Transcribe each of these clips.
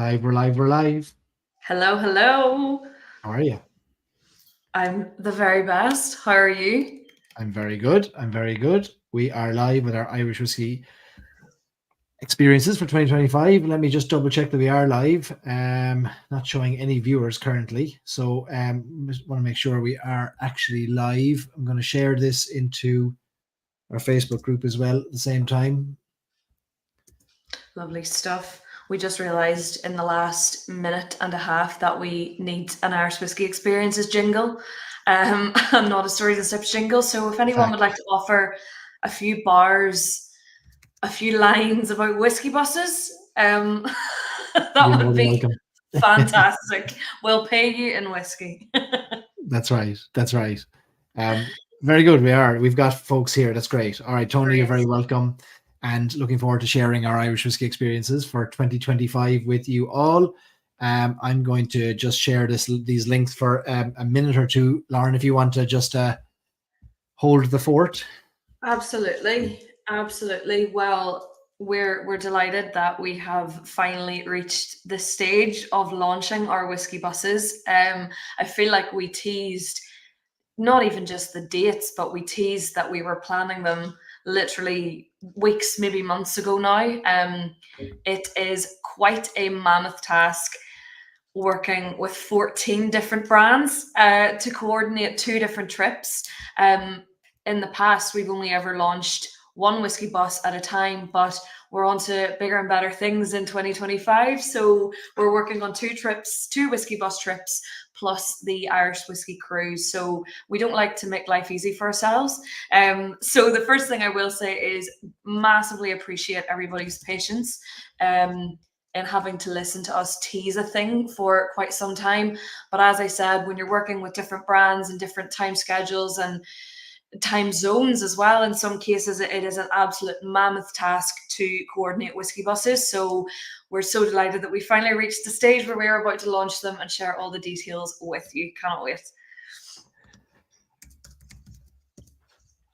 live, we're live, we're live. Hello, hello. How are you? I'm the very best. How are you? I'm very good. I'm very good. We are live with our Irish whiskey experiences for 2025. Let me just double check that we are live. Not showing any viewers currently. So just want to make sure we are actually live. I'm going to share this into our Facebook group as well at the same time. Lovely stuff. We just realised in the last minute and a half that we need an Irish Whiskey Experiences jingle. I'm not a Stories and Sips jingle. So if anyone would like to offer a few bars, a few lines about whiskey buses, that You're would more than be welcome. fantastic. We'll pay you in whiskey. That's right. That's right. Very good. We've got folks here. That's great. All right, Tony, you're very Great. welcome. And looking forward to sharing our Irish whiskey experiences for 2025 with you all. I'm going to just share these links for a minute or two. Lauren, if you want to just hold the fort. Absolutely, absolutely. Well, we're delighted that we have finally reached the stage of launching our whiskey buses. I feel like we teased not even just the dates, but we teased that we were planning them literally weeks, maybe months ago now. It is quite a mammoth task working with 14 different brands to coordinate two different trips. In the past, we've only ever launched one whiskey bus at a time, but we're on to bigger and better things in 2025. So we're working on two trips, two whiskey bus trips, plus the Irish whiskey cruise. So we don't like to make life easy for ourselves. So the first thing I will say is massively appreciate everybody's patience. And having to listen to us tease a thing for quite some time. But as I said, when you're working with different brands and different time schedules and time zones as well, in some cases, it is an absolute mammoth task to coordinate whiskey buses. So we're so delighted that we finally reached the stage where we're about to launch them and share all the details with you. Cannot wait.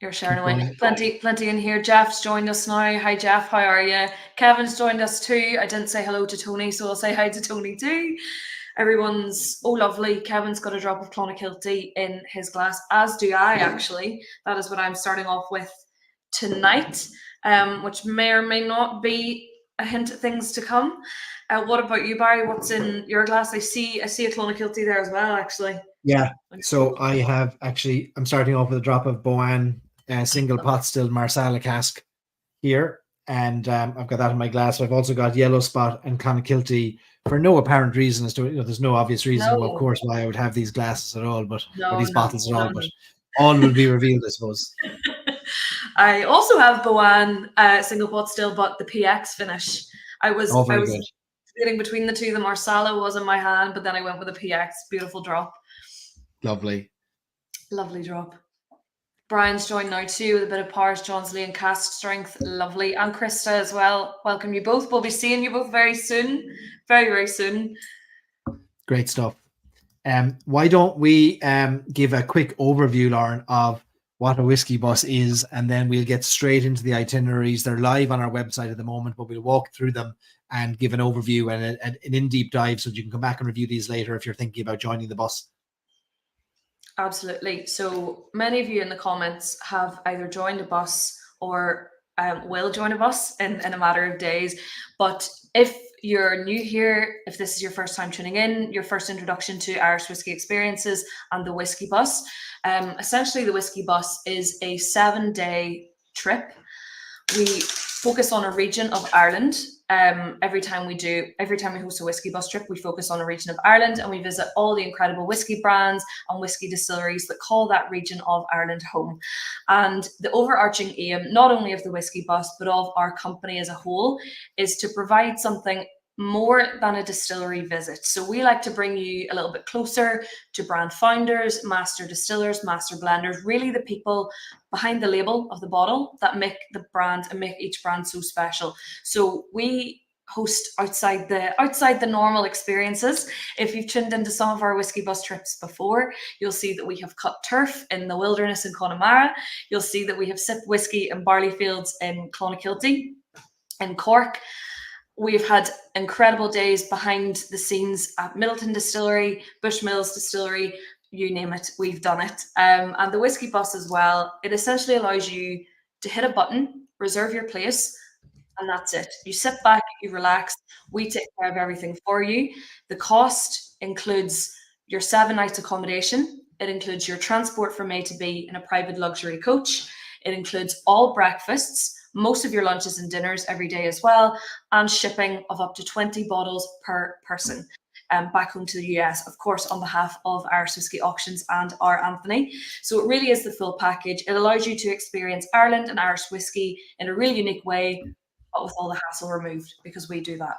You're sharing away. Plenty in here. Jeff's joined us now. Hi, Jeff. How are you? Kevin's joined us too. I didn't say hello to Tony, so I'll say hi to Tony too. Everyone's lovely. Kevin's got a drop of Clonakilty in his glass, as do I actually. That is what I'm starting off with tonight, which may or may not be a hint at things to come. What about you, Barry? What's in your glass? I see a Clonakilty there as well, actually. Yeah. So I'm starting off with a drop of Boan single pot still Marsala cask here. And I've got that in my glass. I've also got Yellow Spot and Clonakilty for no apparent reason as to, there's no obvious reason, of course, why I would have these glasses at all, or these bottles at all, but all will be revealed, I suppose. I also have Boan single pot still, but the PX finish. I was debating between the two. The Marsala was in my hand, but then I went with the PX. Beautiful drop. Lovely drop. Brian's joined now too with a bit of Parish Johnsley and cast strength. Lovely. And Krista as well. Welcome you both. We'll be seeing you both very soon. Very, very soon. Great stuff. Why don't we give a quick overview, Lauren, of what a whiskey bus is, and then we'll get straight into the itineraries. They're live on our website at the moment, but we'll walk through them and give an overview and an in-deep dive so that you can come back and review these later if you're thinking about joining the bus. Absolutely. So many of you in the comments have either joined a bus or will join a bus in a matter of days. But if you're new here, if this is your first time tuning in, your first introduction to Irish Whiskey Experiences and the Whiskey Bus, essentially the Whiskey Bus is a 7-day trip. We focus on a region of Ireland. Every time we host a whiskey bus trip, we focus on a region of Ireland and we visit all the incredible whiskey brands and whiskey distilleries that call that region of Ireland home. And the overarching aim, not only of the whiskey bus, but of our company as a whole, is to provide something more than a distillery visit. So we like to bring you a little bit closer to brand founders, master distillers, master blenders, really the people behind the label of the bottle that make the brand and make each brand so special. So we host outside the normal experiences. If you've tuned into some of our whiskey bus trips before, you'll see that we have cut turf in the wilderness in Connemara. You'll see that we have sipped whiskey in barley fields in Clonakilty, in Cork. We've had incredible days behind the scenes at Middleton Distillery, Bushmills Distillery, you name it, we've done it. And the Whiskey Bus as well, it essentially allows you to hit a button, reserve your place, and that's it. You sit back, you relax, we take care of everything for you. The cost includes your 7 nights accommodation, it includes your transport from A to B in a private luxury coach, it includes all breakfasts, most of your lunches and dinners every day as well, and shipping of up to 20 bottles per person. Back home to the US, of course, on behalf of Irish Whiskey Auctions and our Anthony. So it really is the full package. It allows you to experience Ireland and Irish whiskey in a really unique way, but with all the hassle removed, because we do that.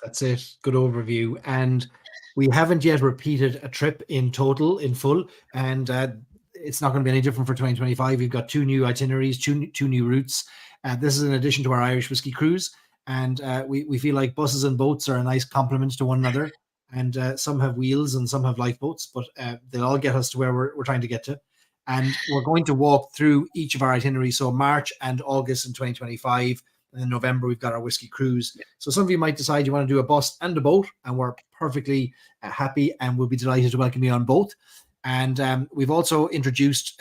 That's it. Good overview. And we haven't yet repeated a trip in total, in full. And it's not going to be any different for 2025. We've got 2 new itineraries, two new routes. This is in addition to our Irish whiskey cruise. And we feel like buses and boats are a nice complement to one another. And some have wheels and some have lifeboats, but they'll all get us to where we're trying to get to. And we're going to walk through each of our itineraries. So March and August in 2025. And in November, we've got our whiskey cruise. So some of you might decide you want to do a bus and a boat, and we're perfectly happy and we'll be delighted to welcome you on both. And we've also introduced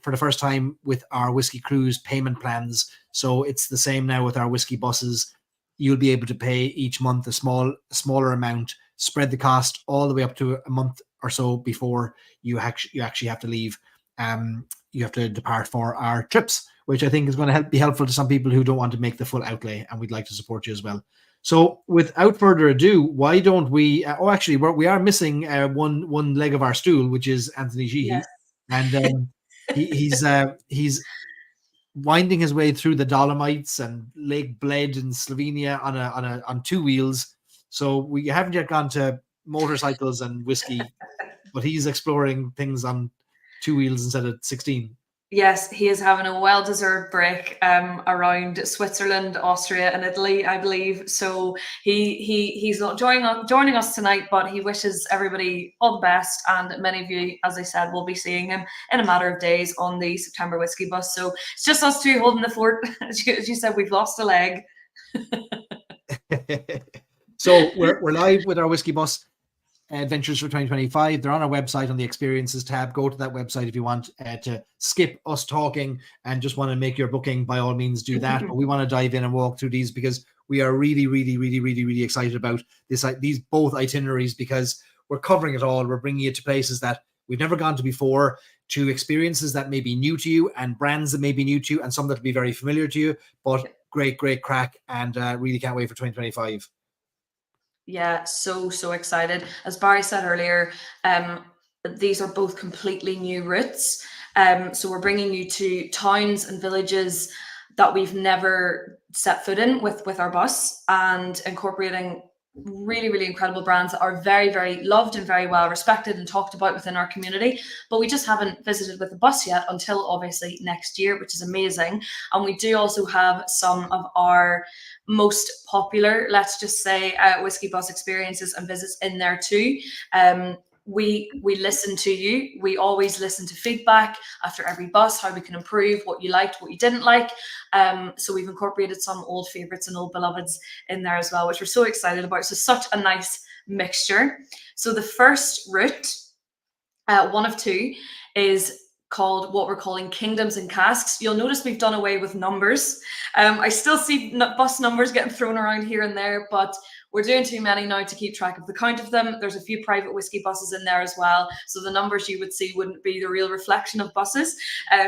for the first time with our whiskey cruise payment plans. So it's the same now with our whiskey buses. You'll be able to pay each month a smaller amount, spread the cost all the way up to a month or so before you actually have to leave. You have to depart for our trips, which I think is going to be helpful to some people who don't want to make the full outlay, and we'd like to support you as well. So without further ado, why don't we, we are missing one leg of our stool, which is Anthony Sheehy. Yes. And he's winding his way through the Dolomites and Lake Bled in Slovenia on 2 wheels. So we haven't yet gone to motorcycles and whiskey, but he's exploring things on 2 wheels instead of 16. Yes, he is having a well-deserved break around Switzerland, Austria, and Italy, I believe. So he's not joining us tonight, but he wishes everybody all the best. And many of you, as I said, will be seeing him in a matter of days on the September Whiskey Bus. So it's just us two holding the fort. As you said, we've lost a leg. So we're live with our Whiskey Bus adventures for 2025. They're on our website on the experiences tab. Go to that website if you want to skip us talking and just want to make your booking. By all means, do that. But we want to dive in and walk through these because we are really, really, really, really, really excited about these both itineraries, because we're covering it all. We're bringing you to places that we've never gone to before, to experiences that may be new to you, and brands that may be new to you, and some that will be very familiar to you. But great crack, and really can't wait for 2025. Yeah, so excited. As Barry said earlier, these are both completely new routes. So we're bringing you to towns and villages that we've never set foot in with our bus, and incorporating really, really incredible brands that are very, very loved and very well respected and talked about within our community. But we just haven't visited with the bus yet until obviously next year, which is amazing. And we do also have some of our most popular, let's just say, whiskey bus experiences and visits in there too. We listen to you. We always listen to feedback after every bus, how we can improve, what you liked, what you didn't like. So we've incorporated some old favorites and old beloveds in there as well, which we're so excited about. So such a nice mixture. So the first route, one of 2, is called what we're calling Kingdoms and Casks. You'll notice we've done away with numbers. I still see bus numbers getting thrown around here and there, but we're doing too many now to keep track of the count of them. There's a few private whiskey buses in there as well, so the numbers you would see wouldn't be the real reflection of buses.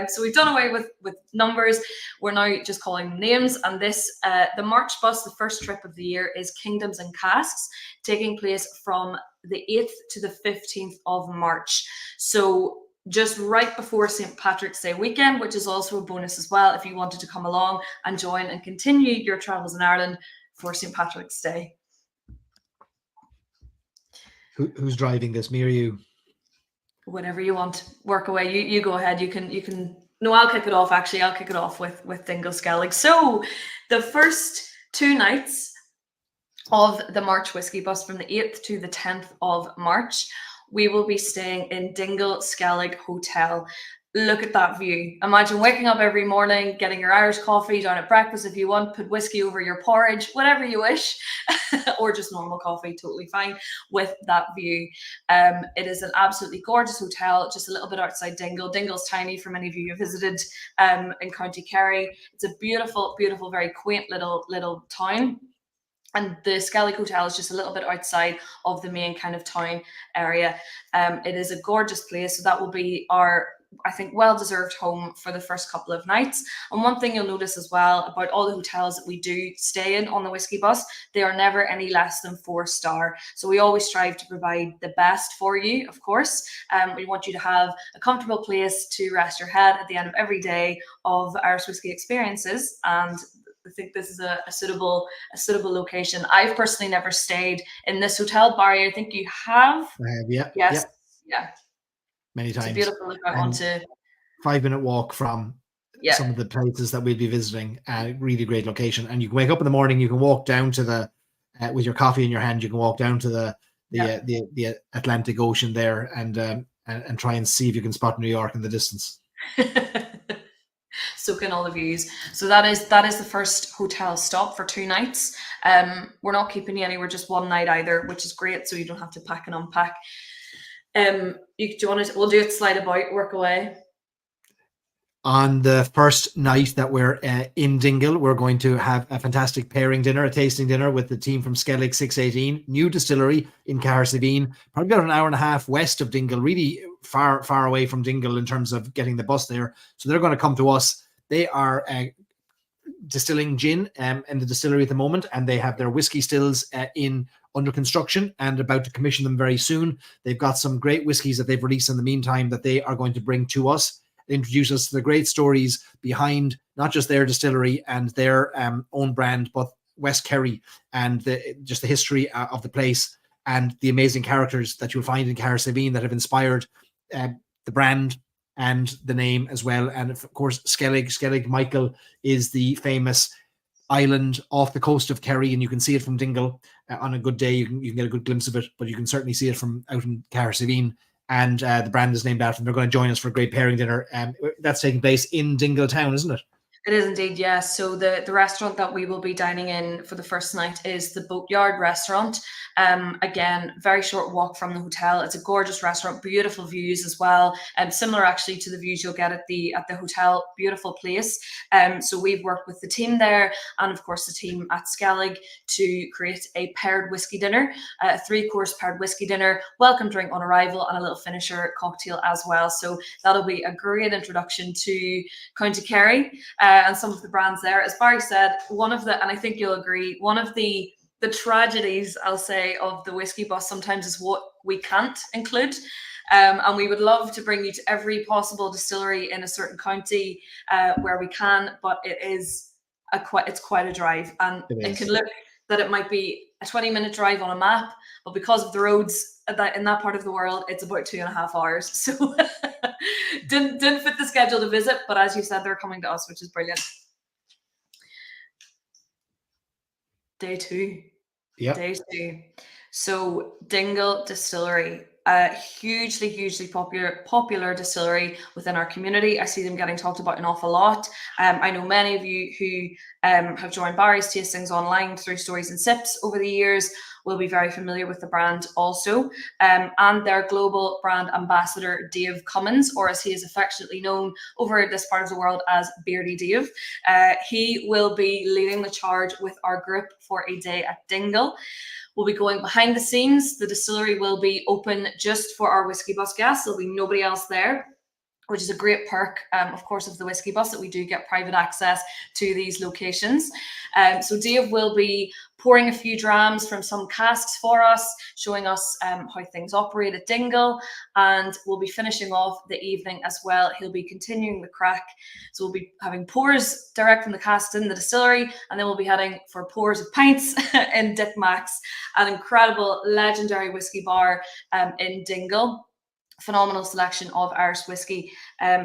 So we've done away with numbers. We're now just calling them names. And this, the March bus, the first trip of the year, is Kingdoms and Casks, taking place from the 8th to the 15th of March. So just right before St. Patrick's Day weekend, which is also a bonus as well if you wanted to come along and join and continue your travels in Ireland for St. Patrick's Day. Who's driving this, me or you? Whatever you want, work away. You go ahead. You can. No, I'll kick it off. Actually, I'll kick it off with Dingle Skellig. So the first 2 nights of the March Whiskey Bus, from the 8th to the 10th of March, we will be staying in Dingle Skellig Hotel. Look at that view. Imagine waking up every morning, getting your Irish coffee down at breakfast if you want, put whiskey over your porridge, whatever you wish, or just normal coffee, totally fine with that view. It is an absolutely gorgeous hotel, just a little bit outside Dingle. Dingle's tiny for many of you who visited in County Kerry. It's a beautiful, beautiful, very quaint little town. And the Skellig Hotel is just a little bit outside of the main kind of town area. It is a gorgeous place. So that will be our, I think, well-deserved home for the first couple of nights. And one thing you'll notice as well about all the hotels that we do stay in on the Whiskey Bus, they are never any less than 4-star. So we always strive to provide the best for you, of course. We want you to have a comfortable place to rest your head at the end of every day of Irish Whiskey experiences. And I think this is a suitable location. I've personally never stayed in this hotel. Barry, I think you have. Yeah, Yes. yeah, Yeah. many It's a times. beautiful look out And onto. 5-minute walk from Yeah. some of the places that we'll be visiting. Really great location. And you can wake up in the morning. You can walk down to the with your coffee in your hand. You can walk down to Yeah. the Atlantic Ocean there, and try and see if you can spot New York in the distance. Soak in all the views. So that is the first hotel stop for 2 nights. We're not keeping you anywhere just one night either, which is great. So you don't have to pack and unpack. Do you want to? We'll do it slide about, work away. On the first night that we're in Dingle, we're going to have a fantastic pairing dinner, a tasting dinner with the team from Skellig 618, new distillery in Cahersiveen, probably about an hour and a half west of Dingle, really far away from Dingle in terms of getting the bus there. So they're going to come to us. They are distilling gin in the distillery at the moment, and they have their whiskey stills in under construction and about to commission them very soon. They've got some great whiskies that they've released in the meantime that they are going to bring to us, introduce us to the great stories behind not just their distillery and their own brand, but West Kerry and just the history of the place and the amazing characters that you'll find in Cahersiveen that have inspired the brand and the name as well. And of course, Skellig Michael is the famous island off the coast of Kerry, and you can see it from Dingle. On a good day, you can get a good glimpse of it, but you can certainly see it from out in Cahersiveen. And the brand is named after them. They're going to join us for a great pairing dinner. That's taking place in Dingle town, isn't it? It is indeed, yes. So the restaurant that we will be dining in for the first night is the Boatyard Restaurant. Again, very short walk from the hotel. It's a gorgeous restaurant, beautiful views as well, and similar actually to the views you'll get at the hotel. Beautiful place. So we've worked with the team there, and of course the team at Skellig to create a paired whiskey dinner, a 3-course paired whiskey dinner, welcome drink on arrival, and a little finisher cocktail as well. So that'll be a great introduction to County Kerry. And some of the brands there. As Barry said, one of the, and I think you'll agree, one of the tragedies, I'll say, of the Whiskey Bus sometimes is what we can't include. And we would love to bring you to every possible distillery in a certain county where we can, but it's quite a drive. And it can look that it might be a 20-minute drive on a map, but because of the roads in that part of the world, it's about 2.5 hours. So didn't fit the schedule to visit, but as you said, they're coming to us, which is brilliant. Day 2. Yeah. Day 2. So Dingle Distillery, a hugely popular distillery within our community. I see them getting talked about an awful lot. I know many of you who have joined Barry's tastings online through Stories and Sips over the years will be very familiar with the brand also. And their global brand ambassador, Dave Cummins, or as he is affectionately known over this part of the world as Beardy Dave. He will be leading the charge with our group for a day at Dingle. We'll be going behind the scenes. The distillery will be open just for our Whiskey Bus guests. There'll be nobody else there, which is a great perk, of course, of the Whiskey Bus, that we do get private access to these locations. So Dave will be pouring a few drams from some casks for us, showing us how things operate at Dingle, and we'll be finishing off the evening as well. He'll be continuing the crack. So we'll be having pours direct from the casks in the distillery, and then we'll be heading for pours of pints in Dick Max, an incredible, legendary whiskey bar in Dingle. Phenomenal selection of Irish whiskey.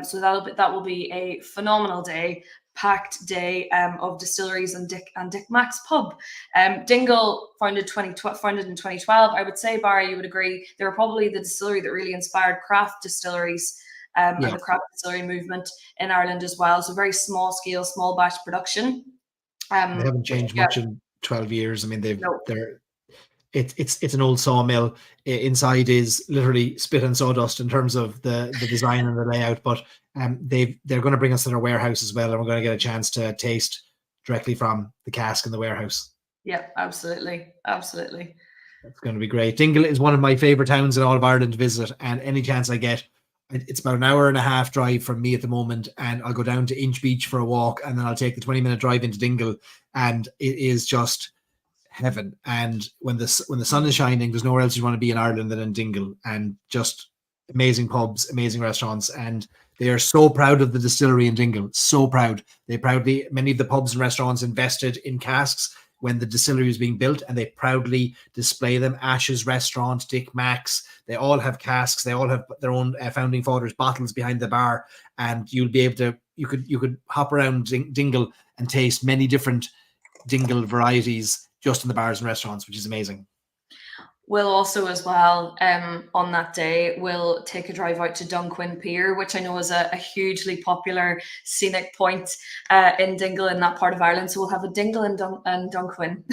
So that will be a phenomenal day, packed day of distilleries and Dick Mac's pub. Dingle founded in 2012. I would say, Barry, you would agree, they were probably the distillery that really inspired craft distilleries and Yeah, the craft distillery movement in Ireland as well. So very small scale, small batch production. they haven't Which changed yeah, much in 12 years. I mean, no, they're it's an old sawmill. Inside is literally spit and sawdust in terms of the design and the layout. But they're going to bring us to their warehouse as well, and we're going to get a chance to taste directly from the cask in the warehouse. yeah, absolutely, absolutely. It's going to be great. Dingle is one of my favorite towns in all of Ireland to visit, and any chance I get, it's about an hour and a half drive from me at the moment, and I'll go down to Inch Beach for a walk, and then I'll take the 20-minute drive into Dingle, and it is just heaven. And when the sun is shining, there's nowhere else you want to be in Ireland than in Dingle, and just amazing pubs, amazing restaurants, and they are so proud of the distillery in Dingle. So proud. They proudly, many of the pubs and restaurants invested in casks when the distillery was being built, and they proudly display them. Ash's Restaurant, Dick Mack's, they all have casks. They all have their own founding fathers bottles behind the bar, and you'll be able to you could hop around Dingle and taste many different Dingle varieties just in the bars and restaurants, which is amazing. We'll also, as well, on that day, we'll take a drive out to Dunquin Pier, which I know is a hugely popular scenic point in Dingle in that part of Ireland. So we'll have a Dingle and Dunquin.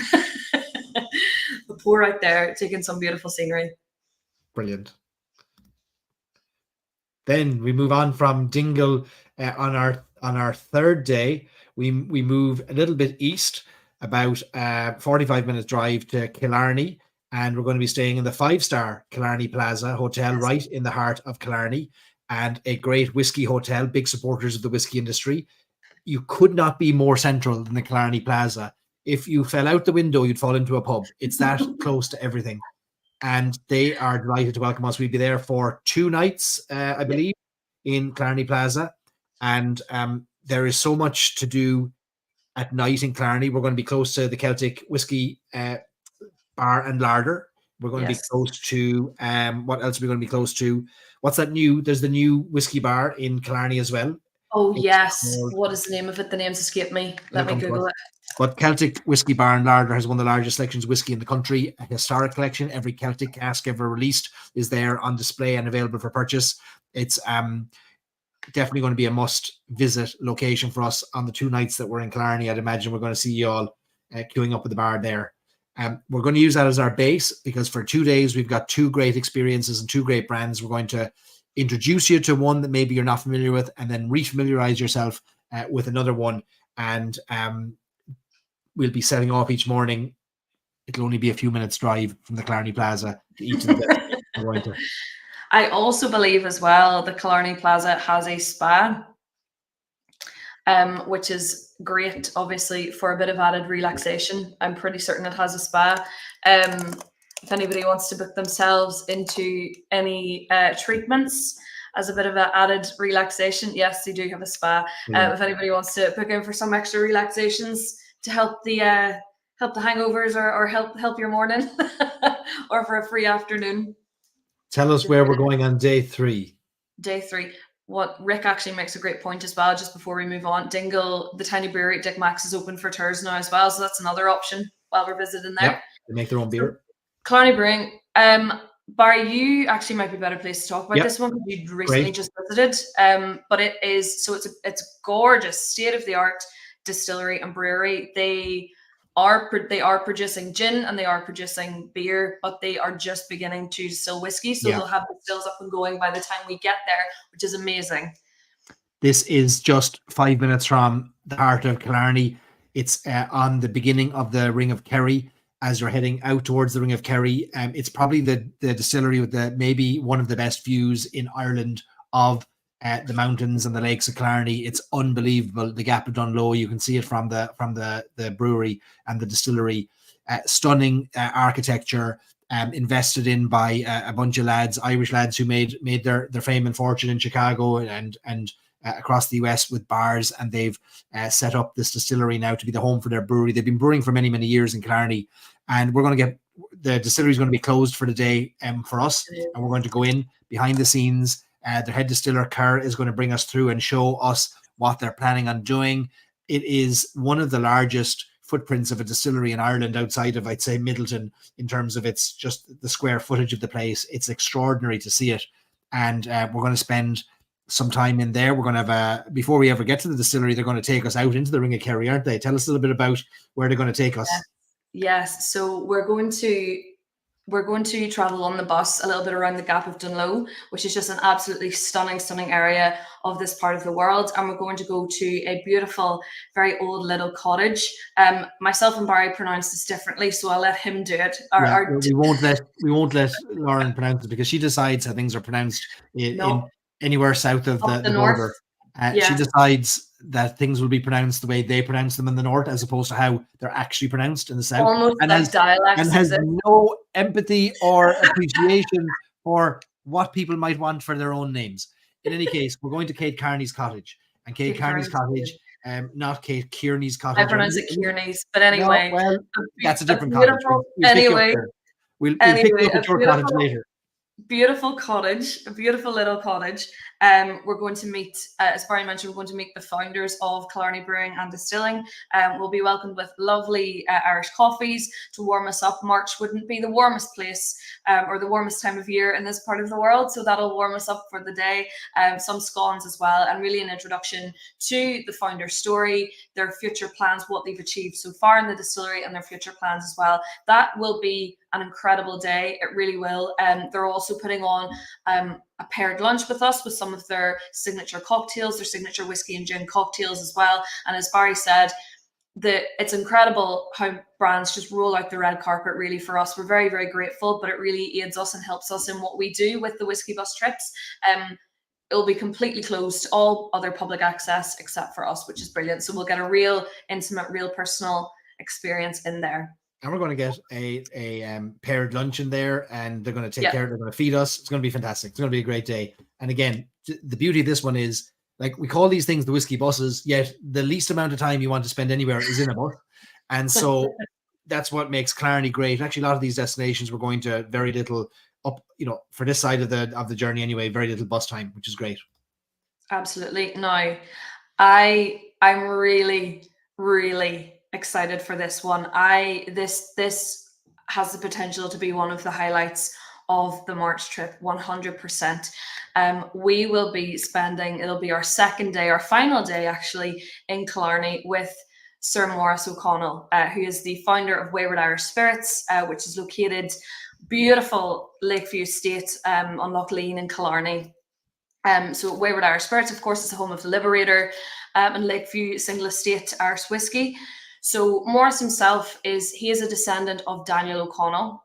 The poor out there taking some beautiful scenery. Brilliant. Then we move on from Dingle on our third day. We move a little bit east, about 45 minutes drive to Killarney, and we're going to be staying in the 5-star Killarney Plaza Hotel, Yes. right in the heart of Killarney, and a great whiskey hotel. Big supporters of the whiskey industry. You could not be more central than the Killarney Plaza. If you fell out the window, you'd fall into a pub. It's that close to everything, and they are delighted to welcome us. We'll be there for 2 nights, I Yep. believe, in Killarney Plaza, and there is so much to do at night in Killarney. We're going to be close to the Celtic Whiskey Bar and Larder. We're going to be Yes. close to what else are we going to be close to? What's that new? There's the new whiskey bar in Killarney as well. Oh, It's yes. called, What is the name of it? The names escape me. it'll Let me come to us. Google it. But Celtic Whiskey Bar and Larder has one of the largest selections of whiskey in the country, a historic collection. Every Celtic cask ever released is there on display and available for purchase. It's definitely going to be a must-visit location for us on the 2 nights that we're in Killarney. I'd imagine we're going to see you all queuing up at the bar there. We're going to use that as our base because for 2 days we've got 2 great experiences and 2 great brands. We're going to introduce you to one that maybe you're not familiar with, and then refamiliarize yourself with another one. And we'll be setting off each morning. It'll only be a few minutes drive from the Killarney Plaza to each of the destinations we're going to. I also believe as well the Killarney Plaza has a spa, which is great, obviously, for a bit of added relaxation. I'm pretty certain it has a spa. If anybody wants to book themselves into any treatments as a bit of an added relaxation, yes, they do have a spa. If anybody wants to book in for some extra relaxations to help the hangovers or help your morning, or for a free afternoon. Tell us where we're going on day 3. Day 3. What Rick actually makes a great point as well, just before we move on. Dingle, the tiny brewery at Dick Mack's, is open for tours now as well, so that's another option while we're visiting there. Yep, they make their own So, beer. Killarney Brewing. Barry, you actually might be better placed to talk about Yep. this one because you recently Great. just visited. But it is it's gorgeous, state of the art distillery and brewery. They are producing gin and they are producing beer, but they are just beginning to distill whiskey. So Yeah. they'll have the stills up and going by the time we get there, which is amazing. This is just 5 minutes from the heart of Killarney. It's on the beginning of the Ring of Kerry. As you're heading out towards the Ring of Kerry, it's probably the distillery with maybe one of the best views in Ireland of the mountains and the lakes of Killarney. It's unbelievable. The Gap of Dunlow, you can see it from the brewery and the distillery. Stunning architecture, invested in by a bunch of lads, Irish lads who made their fame and fortune in Chicago and across the US with bars, and they've set up this distillery now to be the home for their brewery. They've been brewing for many years in Killarney, and we're going to get the distillery is going to be closed for the day for us, and we're going to go in behind the scenes. Their head distiller Kerr is going to bring us through and show us what they're planning on doing. It is one of the largest footprints of a distillery in Ireland outside of, I'd say, Middleton, in terms of its just the square footage of the place. It's extraordinary to see it, and we're going to spend some time in there. We're going to have before we ever get to the distillery, they're going to take us out into the Ring of Kerry, aren't they? Tell us a little bit about where they're going to take us. Yes. So we're going to travel on the bus a little bit around the Gap of Dunloe, which is just an absolutely stunning area of this part of the world. And we're going to go to a beautiful, very old little cottage. Myself and Barry pronounce this differently, so I'll let him do it. We won't let Lauren pronounce it because she decides how things are pronounced in anywhere south of the north. border. She decides that things will be pronounced the way they pronounce them in the north, as opposed to how they're actually pronounced in the south. Almost and like dialects. And has no empathy or appreciation for what people might want for their own names. In any case, we're going to Kate Kearney's cottage. And Kate Kearney's cottage, not Kate Kearney's cottage. I pronounce it Kearney's, but anyway. No, well, that's a different cottage. We'll pick you up at your cottage later. Beautiful cottage, a beautiful little cottage. We're going to meet, as Barry mentioned, we're going to meet the founders of Killarney Brewing and Distilling. We'll be welcomed with lovely Irish coffees to warm us up. March wouldn't be the warmest place or the warmest time of year in this part of the world, so that'll warm us up for the day. Some scones as well, and really an introduction to the founder's story, their future plans, what they've achieved so far in the distillery, and their future plans as well. That will be an incredible day. It really will. They're also putting on a paired lunch with us with some of their signature cocktails, their signature whiskey and gin cocktails as well. And as Barry said, it's incredible how brands just roll out the red carpet really for us. We're very, very grateful, but it really aids us and helps us in what we do with the Whiskey Bus trips. It'll be completely closed to all other public access except for us, which is brilliant. So we'll get a real intimate, real personal experience in there. And we're going to get a paired lunch in there, and they're going to take care. They're going to feed us. It's going to be fantastic. It's going to be a great day. And again, the beauty of this one is, like, we call these things the whiskey buses, yet the least amount of time you want to spend anywhere is in a bus. And so that's what makes Killarney great. Actually, a lot of these destinations we're going to very little up, for this side of the journey anyway, very little bus time, which is great. Absolutely. Now, I'm really, really excited for this one. This has the potential to be one of the highlights of the March trip, 100%. We will be spending, it'll be our second day, our final day actually, in Killarney with Sir Maurice O'Connell, who is the founder of Wayward Irish Spirits, which is located beautiful Lakeview Estate on Lochleen in Killarney. So Wayward Irish Spirits, of course, is the home of the Liberator and Lakeview Single Estate Irish Whiskey. So Maurice himself is a descendant of Daniel O'Connell,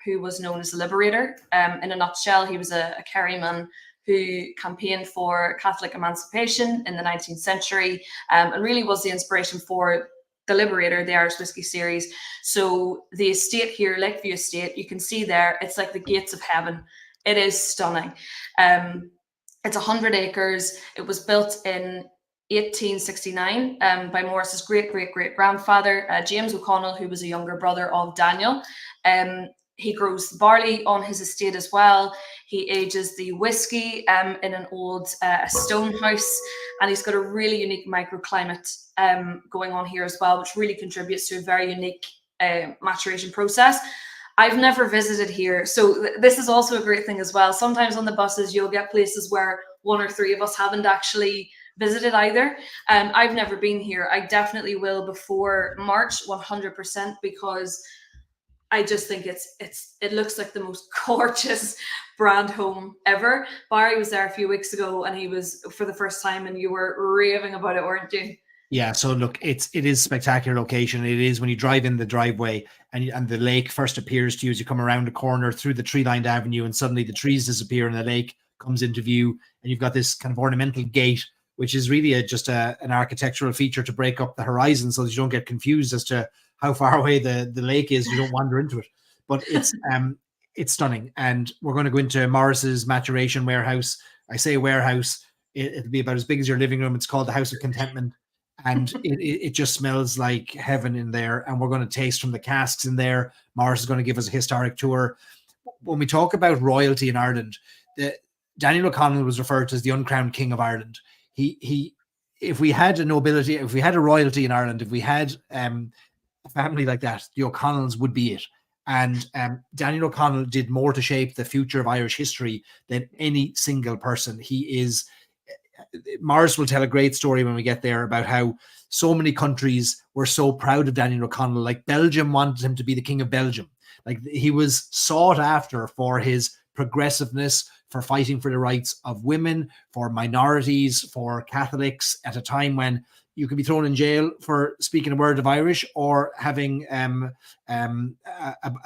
who was known as the Liberator. In a nutshell, he was a Kerryman who campaigned for Catholic emancipation in the 19th century and really was the inspiration for the Liberator, the Irish Whiskey series. So the estate here, Lakeview Estate, you can see there, it's like the gates of heaven. It is stunning. It's 100 acres. It was built in 1869 by Maurice's great-great-great-grandfather, James O'Connell, who was a younger brother of Daniel. He grows the barley on his estate as well. He ages the whiskey in an old stone house, and he's got a really unique microclimate going on here as well, which really contributes to a very unique maturation process. I've never visited here, so this is also a great thing as well. Sometimes on the buses, you'll get places where one or three of us haven't actually visited either. I've never been here. I definitely will before March, 100%, because I just think it looks like the most gorgeous brand home ever. Barry was there a few weeks ago, and he was for the first time, and you were raving about it, weren't you? Yeah, so look, it is spectacular location. It is when you drive in the driveway and the lake first appears to you as you come around the corner through the tree-lined avenue, and suddenly the trees disappear and the lake comes into view, and you've got this kind of ornamental gate, which is really just an architectural feature to break up the horizon so that you don't get confused as to how far away the lake is. You don't wander into it, but it's stunning. And we're going to go into Maurice's maturation warehouse. I say warehouse, it'll be about as big as your living room. It's called the House of Contentment. And it just smells like heaven in there. And we're going to taste from the casks in there. Maurice is going to give us a historic tour. When we talk about royalty in Ireland, Daniel O'Connell was referred to as the uncrowned king of Ireland. If we had a nobility, if we had a royalty in Ireland, if we had a family like that, the O'Connells would be it. And Daniel O'Connell did more to shape the future of Irish history than any single person. He is Morris will tell a great story when we get there about how so many countries were so proud of Daniel O'Connell. Like Belgium wanted him to be the king of Belgium. Like he was sought after for his progressiveness, for fighting for the rights of women, for minorities, for Catholics at a time when you could be thrown in jail for speaking a word of Irish or having a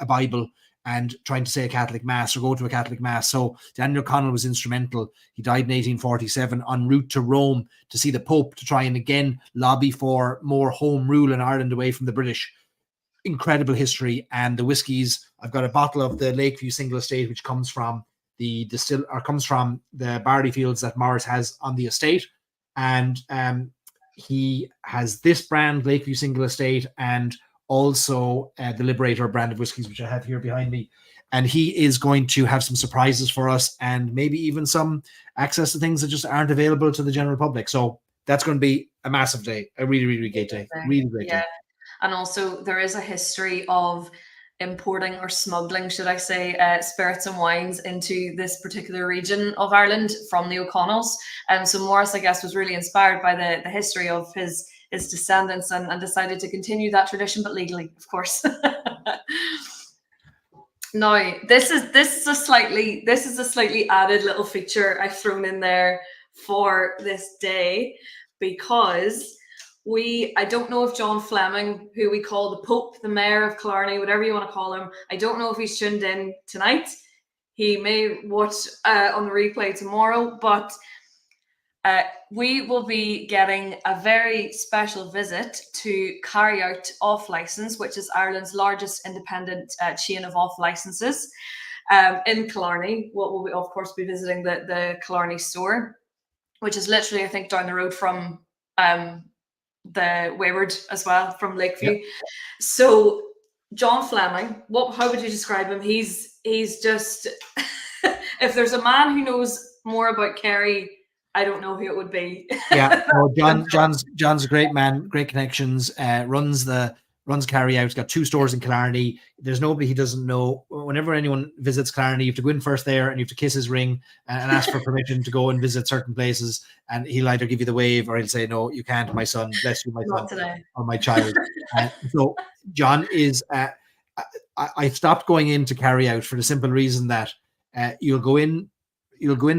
Bible and trying to say a Catholic mass or go to a Catholic mass. So Daniel O'Connell was instrumental. He died in 1847 en route to Rome to see the Pope to try and again lobby for more home rule in Ireland away from the British. Incredible history. And the whiskies, I've got a bottle of the Lakeview Single Estate, which comes from the barley fields that Morris has on the estate. And he has this brand, Lakeview Single Estate, and also the Liberator brand of whiskies, which I have here behind me. And he is going to have some surprises for us and maybe even some access to things that just aren't available to the general public. So that's going to be a massive day, a really, really great day, really great day. And also there is a history of importing or smuggling, should I say, spirits and wines into this particular region of Ireland from the O'Connells. So Morris, I guess, was really inspired by the history of his descendants and decided to continue that tradition, but legally, of course. Now, this is a slightly added little feature I've thrown in there for this day, because I don't know if John Fleming, who we call the Pope, the Mayor of Killarney, whatever you want to call him, I don't know if he's tuned in tonight. He may watch on the replay tomorrow, but we will be getting a very special visit to Carry Out Off License, which is Ireland's largest independent chain of off licenses in Killarney. What will we, of course, be visiting the Killarney store, which is literally, I think, down the road from the Wayward as well, from Lakeview. Yep. So John Fleming, how would you describe him? He's just if there's a man who knows more about Kerry, I don't know who it would be. Yeah, no, John's a great man, great connections. Runs Carry Out. He's got 2 stores in Killarney. There's nobody he doesn't know. Whenever anyone visits Killarney, you have to go in first there and you have to kiss his ring and ask for permission to go and visit certain places. And he'll either give you the wave or he'll say, "No, you can't, my son. Bless you, my Not son, today. or my child." So John is. I've stopped going in to Carry Out for the simple reason that you'll go in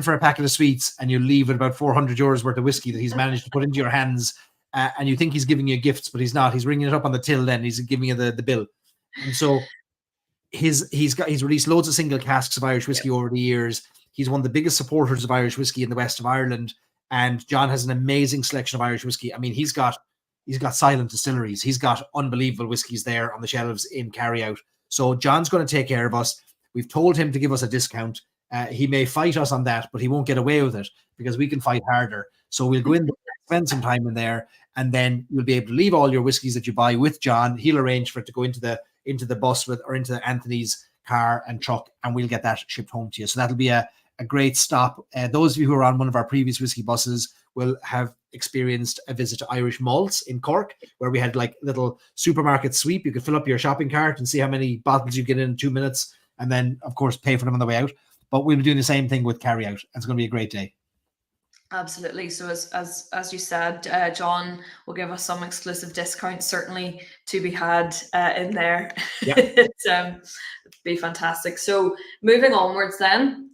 for a packet of sweets and you'll leave with about 400 euros worth of whiskey that he's managed to put into your hands. And you think he's giving you gifts, but he's not. He's ringing it up on the till. Then he's giving you the bill. And so he's released loads of single casks of Irish whiskey over the years. He's one of the biggest supporters of Irish whiskey in the west of Ireland. And John has an amazing selection of Irish whiskey. I mean, he's got silent distilleries. He's got unbelievable whiskeys there on the shelves in Carry Out. So John's going to take care of us. We've told him to give us a discount. He may fight us on that, but he won't get away with it because we can fight harder. So we'll go in there, spend some time in there, and then you'll be able to leave all your whiskies that you buy with John. He'll arrange for it to go into the bus or into Anthony's car and truck, and we'll get that shipped home to you. So that'll be a great stop. Those of you who are on one of our previous whiskey buses will have experienced a visit to Irish Malts in Cork, where we had like little supermarket sweep. You could fill up your shopping cart and see how many bottles you get in 2 minutes, and then, of course, pay for them on the way out. But we'll be doing the same thing with Carry Out. It's going to be a great day. Absolutely. So as you said, John will give us some exclusive discounts, certainly to be had in there. Yep. It'd be fantastic. So moving onwards then.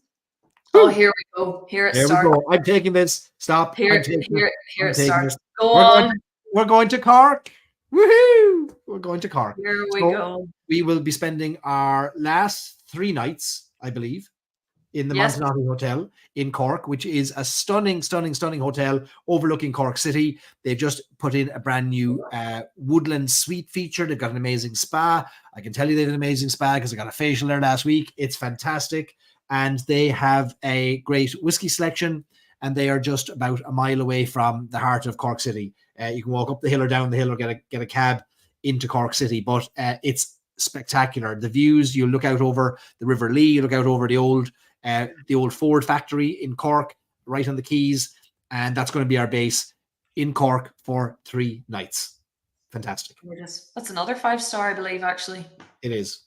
Woo. Oh, here we go. Here it starts. We go. I'm taking this. Stop. Here it starts. Go on. We're going to Cork. Woohoo! We're going to Cork. Here we go. We will be spending our last 3 nights, I believe, in the Montanati Hotel in Cork, which is a stunning, stunning, stunning hotel overlooking Cork City. They've just put in a brand new woodland suite feature. They've got an amazing spa. I can tell you they have an amazing spa because I got a facial there last week. It's fantastic. And they have a great whiskey selection, and they are just about a mile away from the heart of Cork City. You can walk up the hill or down the hill or get a cab into Cork City, but it's spectacular. The views, you look out over the River Lee, you look out over the old Ford factory in Cork, right on the quays, and that's going to be our base in Cork for 3 nights. Fantastic. That's another 5-star, I believe, actually. It is.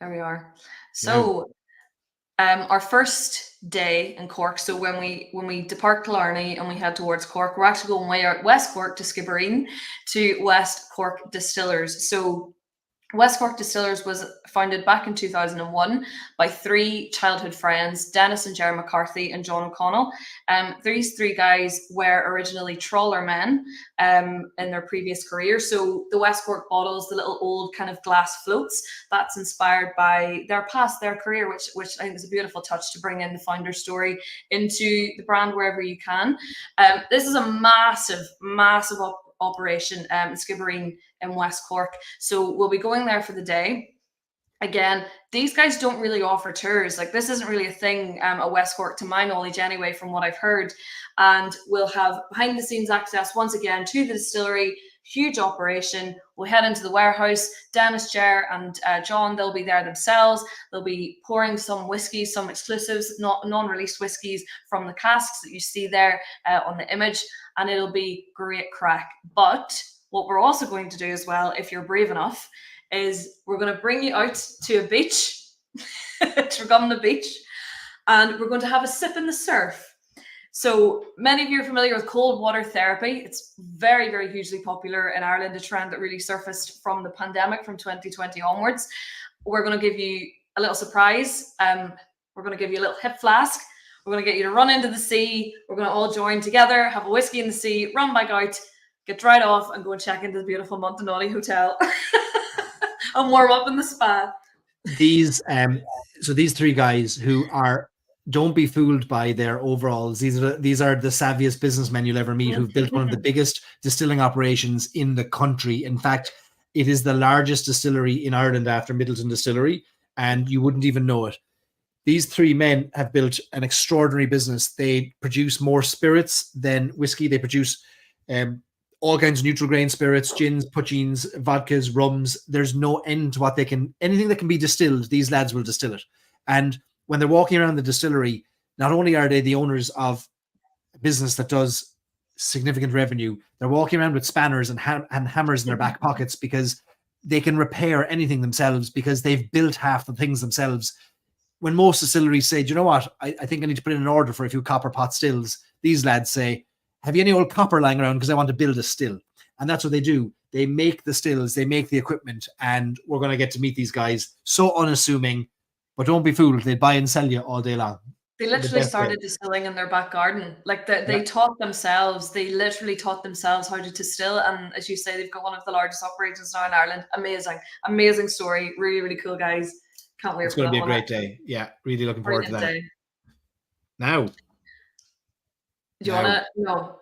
There we are. So Our first day in Cork. So when we depart Killarney and we head towards Cork, we're actually going way out West Cork to Skibbereen to West Cork Distillers. So West Cork Distillers was founded back in 2001 by three childhood friends, Dennis and Jerry McCarthy and John O'Connell. These three guys were originally trawler men in their previous career. So the West Cork bottles, the little old kind of glass floats, that's inspired by their past, their career, which I think is a beautiful touch to bring in the founder story into the brand wherever you can. This is a massive, massive operation in Skibbereen in West Cork. So we'll be going there for the day. Again, these guys don't really offer tours. Like this isn't really a thing at West Cork, to my knowledge, anyway, from what I've heard. And we'll have behind the scenes access once again to the distillery. Huge operation. We'll head into the warehouse. Dennis, Jer, and John, they'll be there themselves. They'll be pouring some whiskies, some exclusives, not non-released whiskies from the casks that you see there on the image, and it'll be great crack. But what we're also going to do as well, if you're brave enough, is we're going to bring you out to a beach, Tregunna Beach, and we're going to have a sip in the surf. So many of you are familiar with cold water therapy. It's very, very hugely popular in Ireland, a trend that really surfaced from the pandemic from 2020 onwards. We're going to give you a little surprise. We're going to give you a little hip flask. We're going to get you to run into the sea. We're going to all join together, have a whiskey in the sea, run back out, get dried off, and go and check into the beautiful Montanari Hotel and warm up in the spa. These so these three guys who are, don't be fooled by their overalls. These are the savviest businessmen you'll ever meet, who've built one of the biggest distilling operations in the country. In fact, it is the largest distillery in Ireland after Middleton Distillery, and you wouldn't even know it. These three men have built an extraordinary business. They produce more spirits than whiskey. They produce all kinds of neutral grain spirits, gins, putcheens, vodkas, rums. There's no end to what they can, anything that can be distilled, these lads will distill it. And when they're walking around the distillery, not only are they the owners of a business that does significant revenue, they're walking around with spanners and hammers in their back pockets because they can repair anything themselves because they've built half the things themselves. When most distilleries say, do you know what, I think I need to put in an order for a few copper pot stills, these lads say, have you any old copper lying around? Because I want to build a still. And that's what they do. They make the stills, they make the equipment, and we're going to get to meet these guys. So unassuming, but don't be fooled. They buy and sell you all day long. They literally started distilling in their back garden. Like they taught themselves, they literally taught themselves how to distill. And as you say, they've got one of the largest operations now in Ireland. Amazing, amazing story. Really, really cool, guys. Can't wait. It's going to be a great day. Yeah, really looking forward to that. Day. Now, do you want to? No.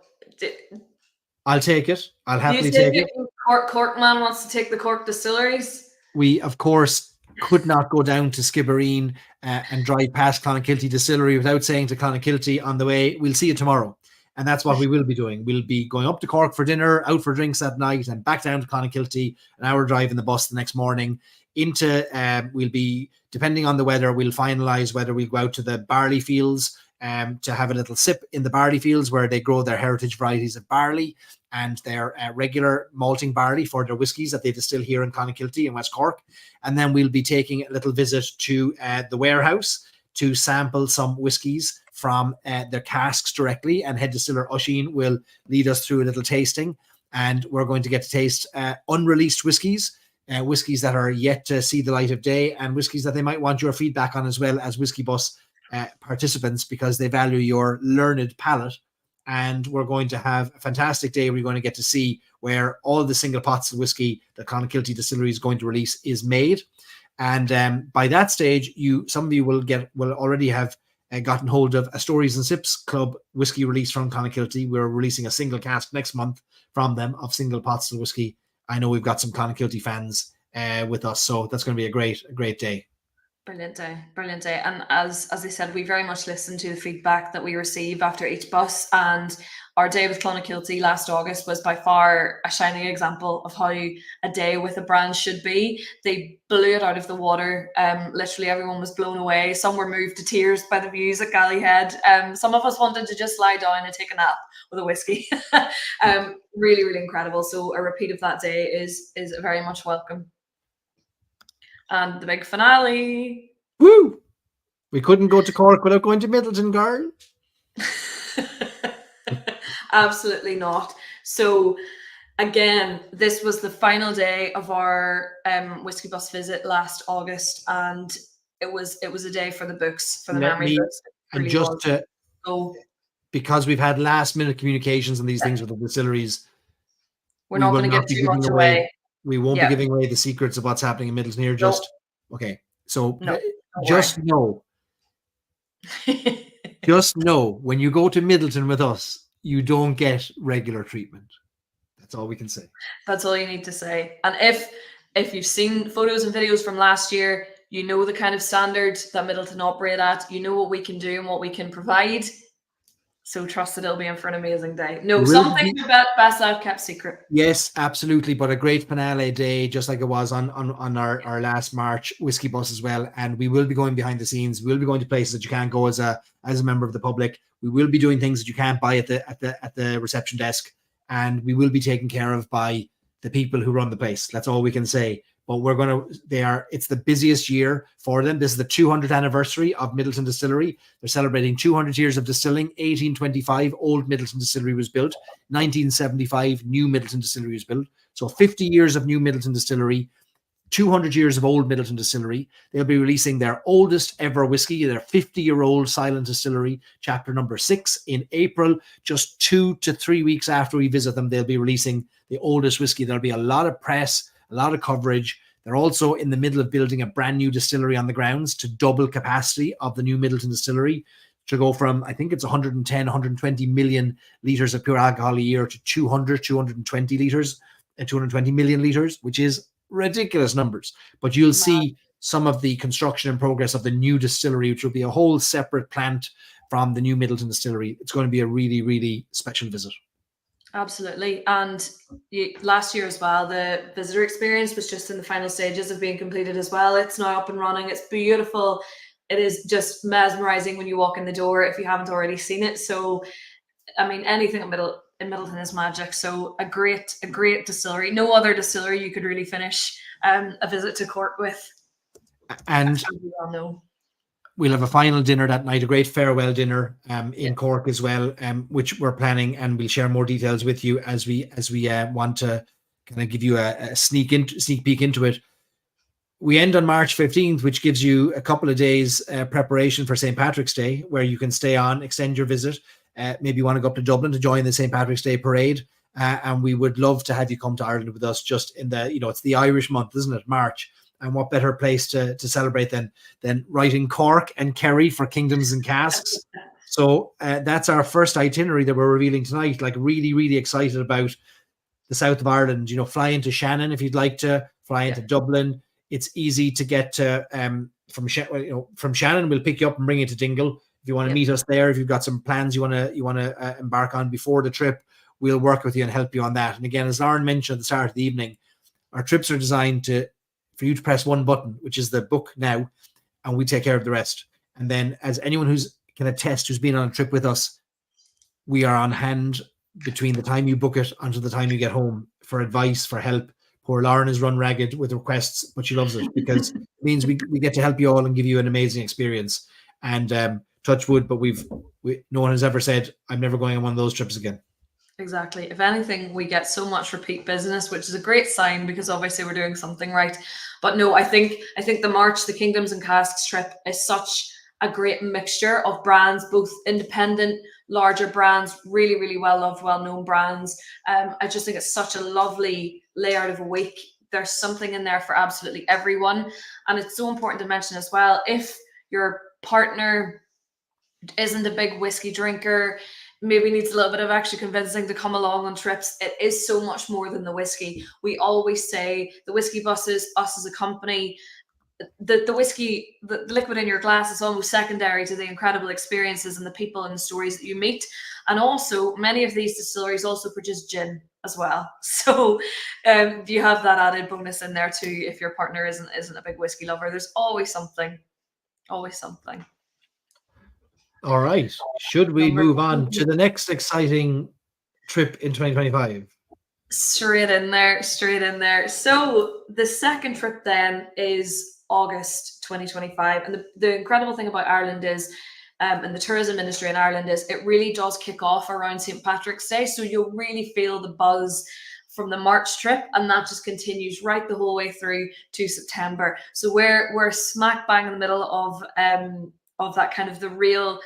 I'll take it. I'll happily take it. Cork man wants to take the Cork Distilleries. We, of course, could not go down to Skibbereen and drive past Clonakilty Distillery without saying to Clonakilty on the way, we'll see you tomorrow. And that's what we will be doing. We'll be going up to Cork for dinner, out for drinks that night, and back down to Clonakilty, an hour drive in the bus the next morning. We'll be, depending on the weather, we'll finalise whether we'll go out to the barley fields to have a little sip in the barley fields where they grow their heritage varieties of barley and their regular malting barley for their whiskies that they distill here in Clonakilty and West Cork. And then we'll be taking a little visit to the warehouse to sample some whiskies from their casks directly, and head distiller Oisín will lead us through a little tasting, and we're going to get to taste unreleased whiskies, whiskies that are yet to see the light of day, and whiskies that they might want your feedback on as well as Whiskey Bus participants, because they value your learned palate. And we're going to have a fantastic day. We're going to get to see where all the single pots of whiskey that Clonakilty Distillery is going to release is made. And by that stage, some of you will already have gotten hold of a Stories and Sips Club whiskey release from Clonakilty. We're releasing a single cask next month from them of single pots of whiskey. I know we've got some Clonakilty fans with us, so that's going to be a great day. Brilliant day. And as I said, we very much listen to the feedback that we receive after each bus, and our day with Clonakilty last August was by far a shining example of how a day with a brand should be. They blew it out of the water. Literally everyone was blown away. Some were moved to tears by the views at Gallyhead. Some of us wanted to just lie down and take a nap with a whiskey. Really, really incredible. So a repeat of that day is very much welcome. And the big finale. Woo! We couldn't go to Cork without going to Middleton, girl. Absolutely not. So again, this was the final day of our whiskey bus visit last August, and it was a day for the books, for the Let memory me, books. It and really just was. to, So because we've had last minute communications and these things with the distilleries, we're we not will going to give not be too giving much away, away. we won't be Yeah. giving away the secrets of what's happening in Middleton here. No, Just, okay. So no, don't worry. just know, just know when you go to Middleton with us, you don't get regular treatment. That's all we can say. That's all you need to say. And if you've seen photos and videos from last year, you know the kind of standard that Middleton operate at. You know what we can do and what we can provide. So trust that it'll be in for an amazing day. No, There will some things be, are best out kept secret. yes, absolutely, but a great finale day, just like it was on our last March whiskey bus as well. And we will be going behind the scenes. We'll be going to places that you can't go as a member of the public. We will be doing things that you can't buy at the reception desk, and we will be taken care of by the people who run the place. That's all we can say. But it's the busiest year for them. This is the 200th anniversary of Middleton Distillery. They're celebrating 200 years of distilling. 1825, Old Middleton Distillery was built. 1975, New Middleton Distillery was built. So 50 years of New Middleton Distillery, 200 years of Old Middleton Distillery. They'll be releasing their oldest ever whiskey, their 50-year-old Silent Distillery, chapter number 6, in April. Just 2 to 3 weeks after we visit them, they'll be releasing the oldest whiskey. There'll be a lot of press, a lot of coverage. They're also in the middle of building a brand new distillery on the grounds to double capacity of the New Middleton Distillery, to go from, I think it's 110, 120 million litres of pure alcohol a year to 200, 220 litres and 220 million litres, which is ridiculous numbers. But you'll see some of the construction and progress of the new distillery, which will be a whole separate plant from the New Middleton Distillery. It's going to be a really, really special visit. Absolutely. And last year as well, the visitor experience was just in the final stages of being completed as well. It's now up and running. It's beautiful. It is just mesmerizing when you walk in the door if you haven't already seen it. So, I mean, anything in Middleton is magic. So a great distillery. No other distillery you could really finish a visit to Cork with. And As we all know. we'll have a final dinner that night, a great farewell dinner in Yeah. Cork as well, which we're planning, and we'll share more details with you as we want to kind of give you a sneak peek into it. We end on March 15th, which gives you a couple of days preparation for St. Patrick's Day, where you can stay on, extend your visit. Maybe you want to go up to Dublin to join the St. Patrick's Day parade. And we would love to have you come to Ireland with us, just in the, it's the Irish month, isn't it? March. And what better place to celebrate than right in Cork and Kerry for Kingdoms and Casks. So that's our first itinerary that we're revealing tonight. Like, really, really excited about the south of Ireland. Fly into Shannon if you'd like to, fly into Dublin. It's easy to get to from Shannon. We'll pick you up and bring you to Dingle. If you want to meet us there, if you've got some plans you want to embark on before the trip, we'll work with you and help you on that. And again, as Lauren mentioned at the start of the evening, our trips are designed for you to press one button, which is the book now, and we take care of the rest. And then, as anyone can attest who's been on a trip with us, we are on hand between the time you book it until the time you get home for advice, for help. Poor Lauren is run ragged with requests, but she loves it because it means we get to help you all and give you an amazing experience. And touch wood, but no one has ever said, I'm never going on one of those trips again. Exactly. If anything, we get so much repeat business, which is a great sign because obviously we're doing something right. But no, I think the Kingdoms and Casks trip is such a great mixture of brands, both independent, larger brands, really, really well loved, well known brands. I just think it's such a lovely layout of a week. There's something in there for absolutely everyone, and it's so important to mention as well, if your partner isn't a big whiskey drinker, maybe needs a little bit of extra convincing to come along on trips, it is so much more than the whiskey. We always say the whiskey buses, us as a company, the whiskey, the liquid in your glass is almost secondary to the incredible experiences and the people and the stories that you meet. And also, many of these distilleries also produce gin as well. So you have that added bonus in there too if your partner isn't a big whiskey lover. There's always something. Always something. All right. Should we move on to the next exciting trip in 2025? Straight in there. So the second trip then is August 2025. And the incredible thing about Ireland is, and the tourism industry in Ireland is, it really does kick off around St. Patrick's Day. So you'll really feel the buzz from the March trip, and that just continues right the whole way through to September. So we're smack bang in the middle of that kind of the real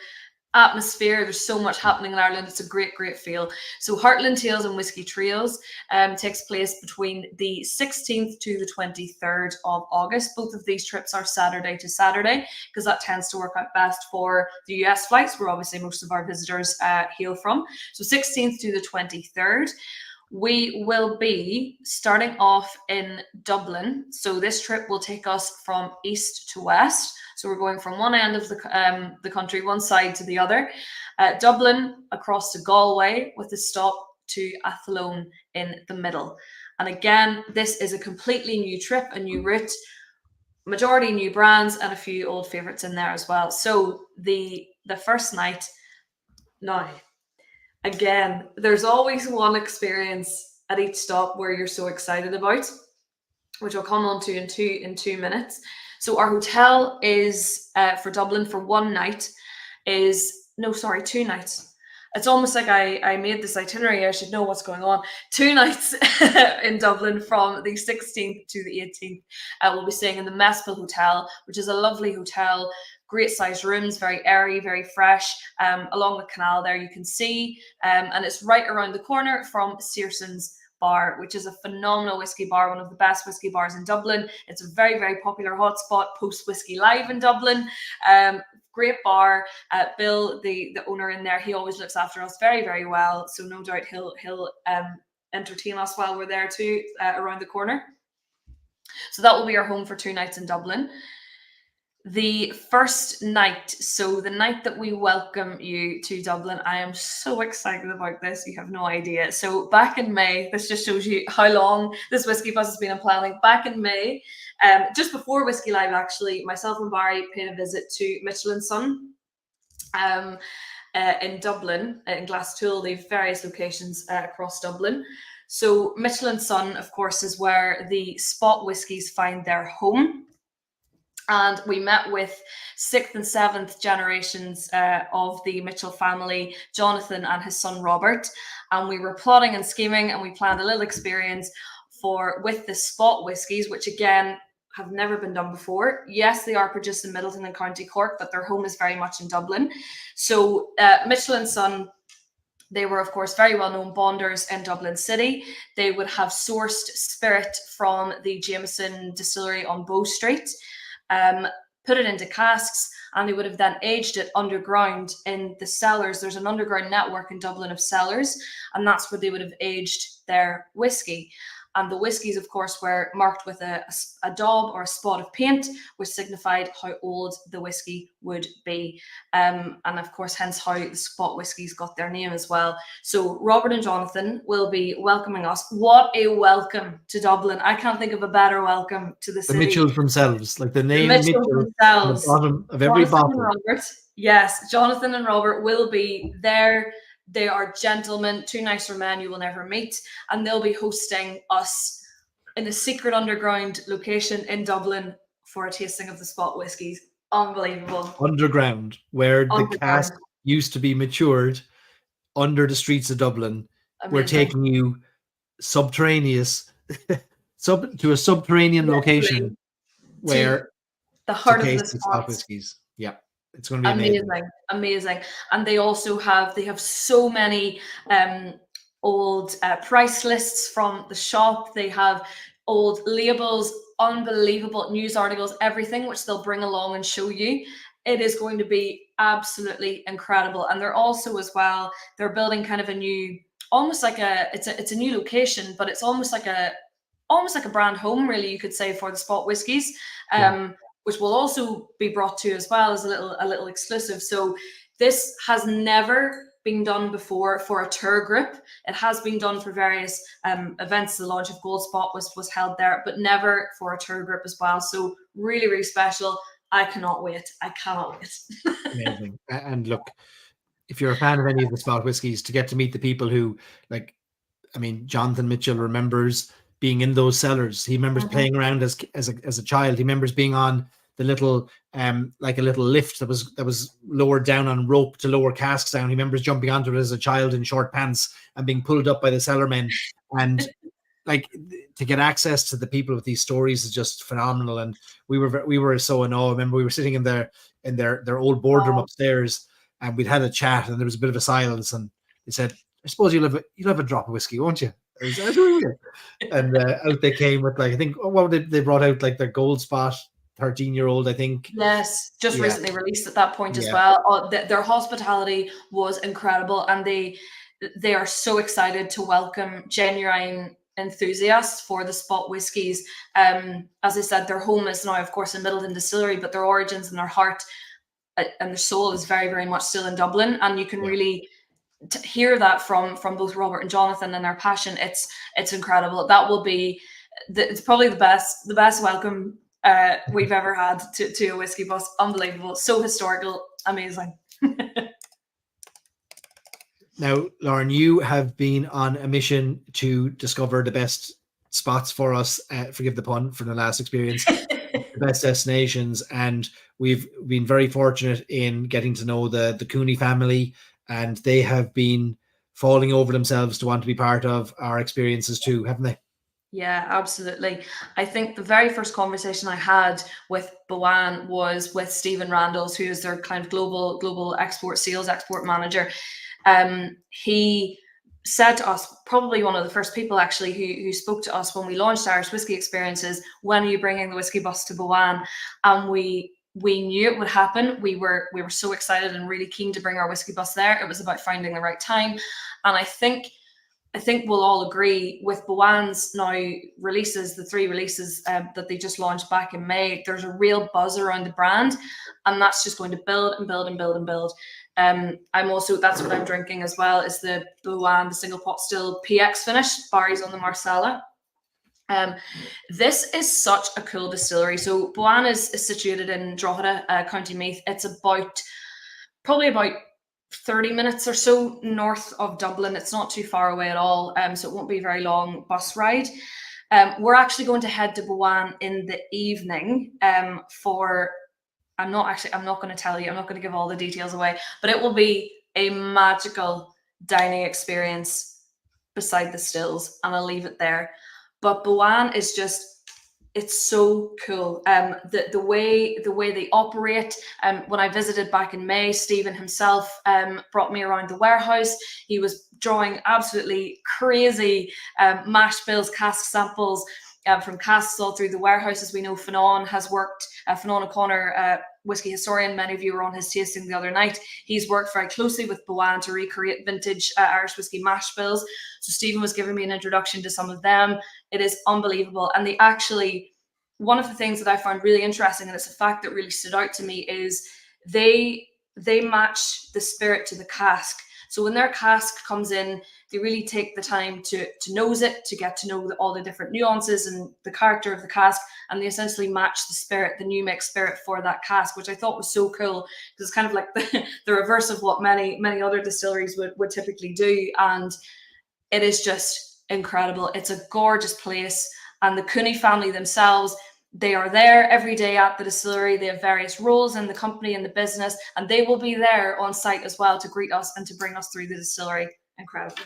atmosphere. There's so much happening in Ireland. It's a great feel. So Heartland Tales and Whiskey Trios takes place between the 16th to the 23rd of August. Both of these trips are Saturday to Saturday, because that tends to work out best for the US flights, where obviously most of our visitors hail from. So 16th to the 23rd. We will be starting off in Dublin. So this trip will take us from east to west. So we're going from one end of the country, one side to the other. Dublin across to Galway, with a stop to Athlone in the middle. And again, this is a completely new trip, a new route, majority new brands, and a few old favorites in there as well. So the first night, now, again, there's always one experience at each stop where you're so excited about, which I'll come on to in 2 minutes. So our hotel is for Dublin for one night is, no, sorry, 2 nights. It's almost like I made this itinerary. I should know what's going on. 2 nights in Dublin from the 16th to the 18th. We'll be staying in the Mespil Hotel, which is a lovely hotel, great sized rooms, very airy, very fresh. Along the canal there you can see, and it's right around the corner from Searson's Bar, which is a phenomenal whiskey bar, one of the best whiskey bars in Dublin. It's a very popular hotspot post Whiskey Live in Dublin. Great bar. Bill, the owner in there, he always looks after us very well. So no doubt he'll entertain us while we're there too, around the corner. So that will be our home for 2 nights in Dublin. The first night, so the night that we welcome you to Dublin, I am so excited about this. You have no idea. So back in May, this just shows you how long this Whiskey Bus has been in planning. Back in May, just before Whiskey Live, actually, myself and Barry paid a visit to Mitchell & Son in Dublin, in Glasstool. They have various locations across Dublin. So Mitchell & Son, of course, is where the spot whiskies find their home. And we met with 6th and 7th generations of the Mitchell family, Jonathan and his son Robert. And we were plotting and scheming, and we planned a little experience with the spot whiskies, which again have never been done before. Yes, they are produced in Middleton and County Cork, but their home is very much in Dublin. So Mitchell & Son, they were, of course, very well-known bonders in Dublin City. They would have sourced spirit from the Jameson distillery on Bow Street, put it into casks, and they would have then aged it underground in the cellars. There's an underground network in Dublin of cellars, and that's where they would have aged their whiskey. And the whiskies, of course, were marked with a daub or a spot of paint, which signified how old the whiskey would be. And of course, hence how the spot whiskies got their name as well. So Robert and Jonathan will be welcoming us. What a welcome to Dublin. I can't think of a better welcome to the city. The Mitchells themselves, like the name The Mitchells Mitchell themselves. on the bottom of every Jonathan bottle. and Robert. Yes, Jonathan and Robert will be there. They are gentlemen, 2 nicer men you will never meet, and they'll be hosting us in a secret underground location in Dublin for a tasting of the spot whiskies. Unbelievable. Underground, where the Underground. cask used to be matured under the streets of Dublin. Amazing. We're taking you subterraneous to a subterranean location where the heart of the taste the spot whiskies. Yeah. It's going to be amazing. And they also have so many old price lists from the shop. They have old labels, unbelievable news articles, everything, which they'll bring along and show you. It is going to be absolutely incredible. And they're also, as well, they're building kind of a new, almost like it's a new location, but it's almost like a brand home, really, you could say, for the spot whiskies. Which will also be brought to you as well as a little exclusive. So this has never been done before for a tour group. It has been done for various events. The launch of Gold Spot was held there, but never for a tour group as well. So really special. I cannot wait. I cannot wait. Amazing. And look, if you're a fan of any of the spot whiskies, to get to meet the people who, like, I mean, Jonathan Mitchell remembers being in those cellars. He remembers Mhm. playing around as a child. He remembers being on the little like a little lift that was lowered down on rope to lower casks down. He remembers jumping onto it as a child in short pants and being pulled up by the cellarmen. And like to get access to the people with these stories is just phenomenal. And we were so in awe. I remember we were sitting in their old boardroom Oh, upstairs, and we'd had a chat, and there was a bit of a silence, and they said, "I suppose you'll have a drop of whiskey, won't you?" I was, "I do, we will." And out they came with, like, I think, what they brought out, like their gold spot 13-year-old, I think. yes, just Yeah, recently released at that point as yeah, well. Their hospitality was incredible, and they are so excited to welcome genuine enthusiasts for the spot whiskies. As I said, their home is now, of course, in Middleton Distillery, but their origins and their heart and their soul is very, very much still in Dublin, and you can yeah. really hear that from both Robert and Jonathan and their passion. It's incredible. That will be it's probably the best welcome we've ever had to a whiskey bus. Unbelievable, so historical, amazing. Now, Lauren, you have been on a mission to discover the best spots for us. Forgive the pun for the last experience, the best destinations, and we've been very fortunate in getting to know the Cooney family, and they have been falling over themselves to want to be part of our experiences too, haven't they? Yeah, absolutely. I think the very first conversation I had with Boan was with Stephen Randalls, who is their kind of global export sales export manager. He said to us, probably one of the first people actually who spoke to us when we launched Irish Whiskey Experiences, when are you bringing the whiskey bus to Boan? And we knew it would happen. We were so excited and really keen to bring our whiskey bus there. It was about finding the right time. And I think we'll all agree with Boan's now releases, the three releases that they just launched back in May. There's a real buzz around the brand, and that's just going to build and build and build and build. I'm also, that's what I'm drinking as well, is the Boan, the single pot still PX finish, Barry's on the Marcella. Um, this is such a cool distillery. So Boan is situated in Drogheda, County Meath. It's probably about 30 minutes or so north of Dublin. It's not too far away at all, so it won't be a very long bus ride. We're actually going to head to Boan in the evening for. I'm not going to tell you. I'm not going to give all the details away, but it will be a magical dining experience beside the stills, and I'll leave it there. But Boan is just, it's so cool. The way they operate. When I visited back in May, Stephen himself brought me around the warehouse. He was drawing absolutely crazy mash bills, cask samples. From casks all through the warehouse. As we know, Fanon has worked, Fanon O'Connor, whiskey historian, many of you were on his tasting the other night. He's worked very closely with Boan to recreate vintage Irish whiskey mash bills. So Stephen was giving me an introduction to some of them. It is unbelievable. And they actually, one of the things that I found really interesting, and it's a fact that really stood out to me, is they they match the spirit to the cask. So when their cask comes in, they really take the time to nose it, to get to know all the different nuances and the character of the cask, and they essentially match the spirit, the new mix spirit for that cask, which I thought was so cool because it's kind of like the reverse of what many other distilleries would typically do, and it is just incredible. It's a gorgeous place, and the Cooney family themselves, they are there every day at the distillery. They have various roles in the company and the business, and they will be there on site as well to greet us and to bring us through the distillery. Incredible.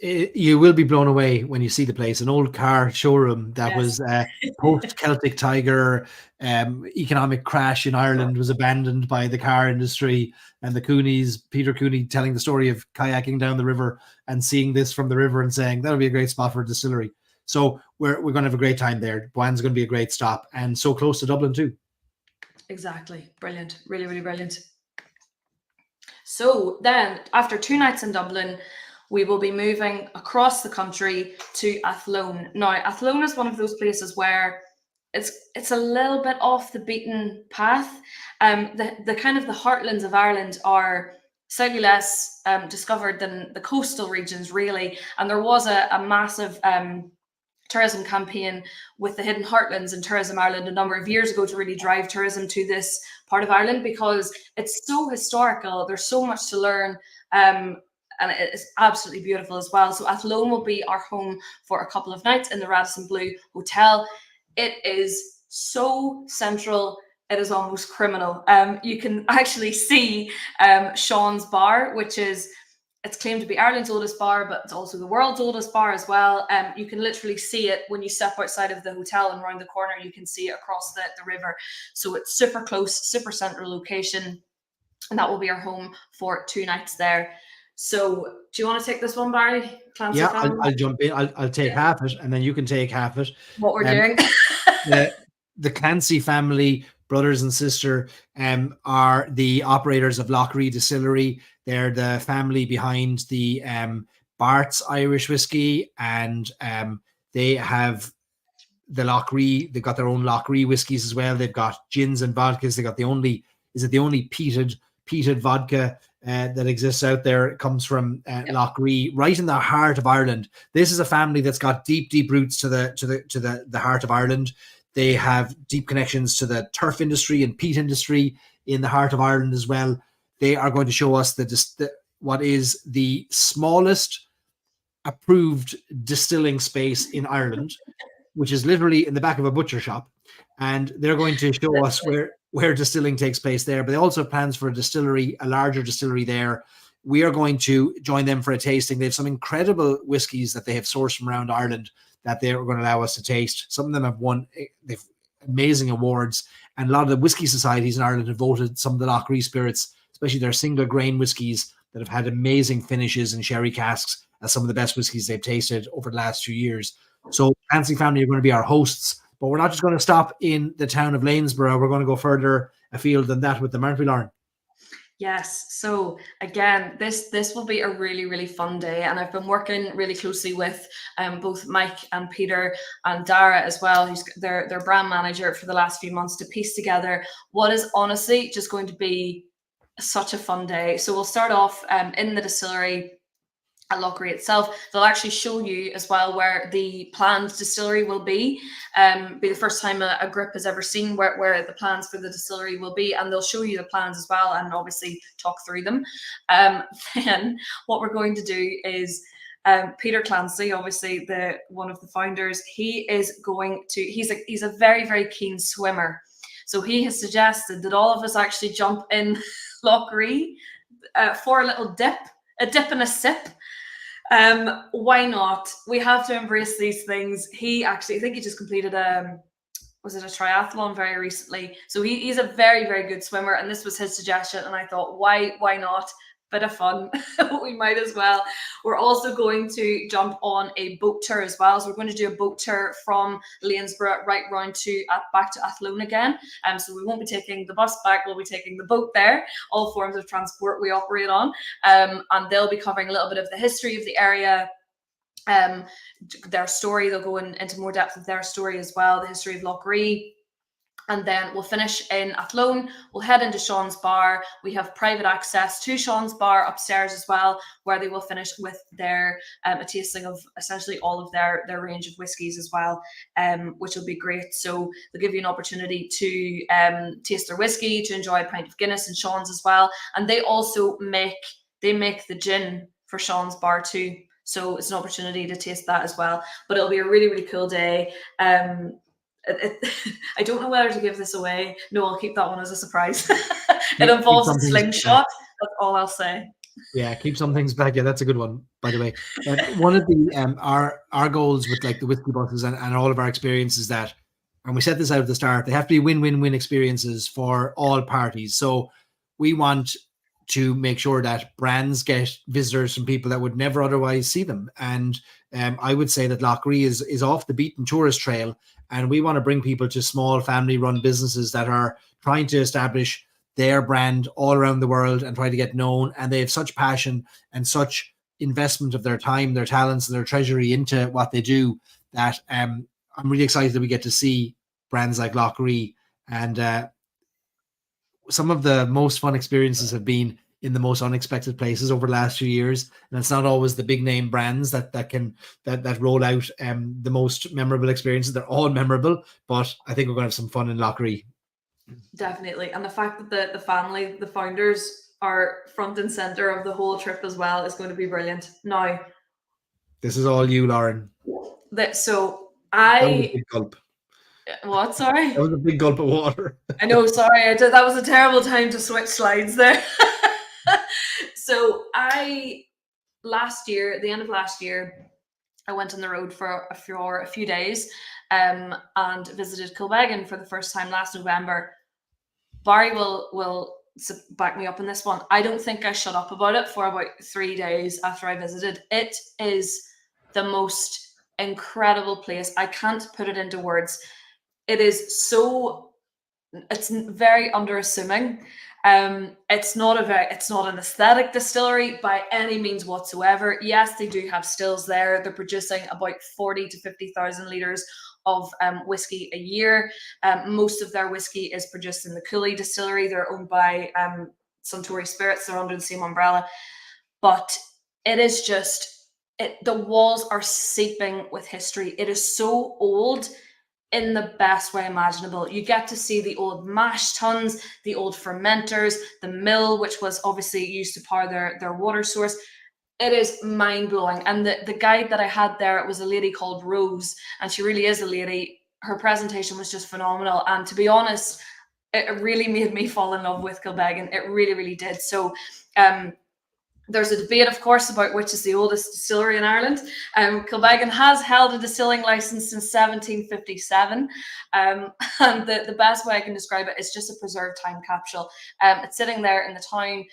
You will be blown away when you see the place. An old car showroom that Yes. was post Celtic Tiger economic crash in Ireland was abandoned by the car industry, and the Coonies, Peter Cooney telling the story of kayaking down the river and seeing this from the river and saying that'll be a great spot for a distillery. So we're going to have a great time there. Boan's going to be a great stop, and so close to Dublin too. Exactly. Brilliant. Really, really brilliant. So then, after 2 nights in Dublin, we will be moving across the country to Athlone. Now, Athlone is one of those places where it's a little bit off the beaten path. The kind of the heartlands of Ireland are slightly less discovered than the coastal regions, really. And there was a massive tourism campaign with the Hidden Heartlands and Tourism Ireland a number of years ago to really drive tourism to this part of Ireland because it's so historical. There's so much to learn. and it is absolutely beautiful as well. So Athlone will be our home for a couple of nights in the Radisson Blue Hotel. It is so central. It is almost criminal. You can actually see Sean's Bar, which is, it's claimed to be Ireland's oldest bar, but it's also the world's oldest bar as well. You can literally see it when you step outside of the hotel, and around the corner you can see it across the river. So it's super close, super central location, and that will be our home for 2 nights there. So do you want to take this one, Barry? Clancy Yeah, family? I'll jump in. I'll take half it, and then you can take half it. What we're Um, doing. the the Clancy family, brothers and sister, are the operators of Lochrie Distillery. They're the family behind the Bart's Irish whiskey, and they have the Lochrie. They've got their own Lochrie whiskies as well. They've got gins and vodkas. They got the only, is it the only peated vodka that exists out there? It comes from Lochrie, right in the heart of Ireland. This is a family that's got deep roots to the heart of Ireland. They have deep connections to the turf industry and peat industry in the heart of Ireland as well. They are going to show us what is the smallest approved distilling space in Ireland, which is literally in the back of a butcher shop. And they're going to show us where distilling takes place there. But they also have plans for a distillery, a larger distillery there. We are going to join them for a tasting. They have some incredible whiskies that they have sourced from around Ireland that they're going to allow us to taste. Some of them have won amazing awards. And a lot of the whiskey societies in Ireland have voted some of the Lochrie spirits, especially their single grain whiskies that have had amazing finishes in sherry casks, as some of the best whiskies they've tasted over the last few years. So Clancy family are going to be our hosts, but we're not just going to stop in the town of Lanesborough. We're going to go further afield than that with them, aren't we, Lauren? Yes. So again, this will be a really fun day, and I've been working really closely with both Mike and Peter and Dara as well, who's their brand manager for the last few months, to piece together what is honestly just going to be such a fun day. So we'll start off in the distillery at Lochrie itself. They'll actually show you as well where the planned distillery will be the first time a group has ever seen where the plans for the distillery will be, and they'll show you the plans as well and obviously talk through them. Then what we're going to do is Peter Clancy, obviously one of the founders, he's a very keen swimmer. So he has suggested that all of us actually jump in Lochrie for a dip and a sip. Why not? We have to embrace these things. I think he just completed was it a triathlon very recently? So he's a very good swimmer, and this was his suggestion. And I thought, why not? Bit of fun. We might as well. We're also going to jump on a boat tour as well. So we're going to do a boat tour from Lanesborough right round back to Athlone again. So we won't be taking the bus back, we'll be taking the boat there. All forms of transport we operate on. And they'll be covering a little bit of the history of the area, their story. They'll go into more depth of their story as well, the history of Lochrie. And then we'll finish in Athlone. We'll head into Sean's Bar. We have private access to Sean's Bar upstairs as well, where they will finish with their a tasting of essentially all of their range of whiskies as well, which will be great. So they'll give you an opportunity to taste their whiskey, to enjoy a pint of Guinness in Sean's as well. And they also make the gin for Sean's Bar too. So it's an opportunity to taste that as well. But it'll be a really cool day. I don't know whether to give this away. No, I'll keep that one as a surprise. It involves a slingshot. That's all I'll say. Yeah, keep some things back. Yeah, that's a good one, by the way. One of the our goals with like the whiskey buses and all of our experiences that, and we set this out at the start, they have to be win-win-win experiences for all parties. So we want to make sure that brands get visitors from people that would never otherwise see them. And I would say that Lochrie is off the beaten tourist trail, and we want to bring people to small family-run businesses that are trying to establish their brand all around the world and try to get known. And they have such passion and such investment of their time, their talents, and their treasury into what they do that I'm really excited that we get to see brands like Lochrie. And some of the most fun experiences have been in the most unexpected places over the last few years. And it's not always the big name brands that roll out the most memorable experiences. They're all memorable, but I think we're going to have some fun in Lochrie. Definitely. And the fact that the family, the founders, are front and center of the whole trip as well. Is going to be brilliant. Now, This is all you, Lauren. that so That was a I big gulp. what? That Sorry, was a big gulp of water. I know. Sorry, I did. That was a terrible time to switch slides there. So I last year, at the end of last year, I went on the road for a few days, and visited Kilbegan for the first time last November. Barry will back me up on this one. I don't think I shut up about it for about 3 days after I visited. It is the most incredible place. I can't put it into words. It is so it's very underassuming. It's not an aesthetic distillery by any means whatsoever. Yes, they do have stills there. They're producing about 40 to 50,000 litres of whiskey a year. Most of their whiskey is produced in the Cooley distillery. They're owned by Suntory Spirits. They're under the same umbrella. But it is just the walls are seeping with history. It is so old in the best way imaginable. You get to see the old mash tuns, the old fermenters, the mill, which was obviously used to power their water source. It is mind blowing. And the guide that I had there, it was a lady called Rose, and she really is a lady. Her presentation was just phenomenal. And to be honest, it really made me fall in love with Kilbeggan. It really, really did. So, there's a debate, of course, about which is the oldest distillery in Ireland. Kilbeggan has held a distilling license since 1757. And the best way I can describe it is just a preserved time capsule. It's sitting there in the town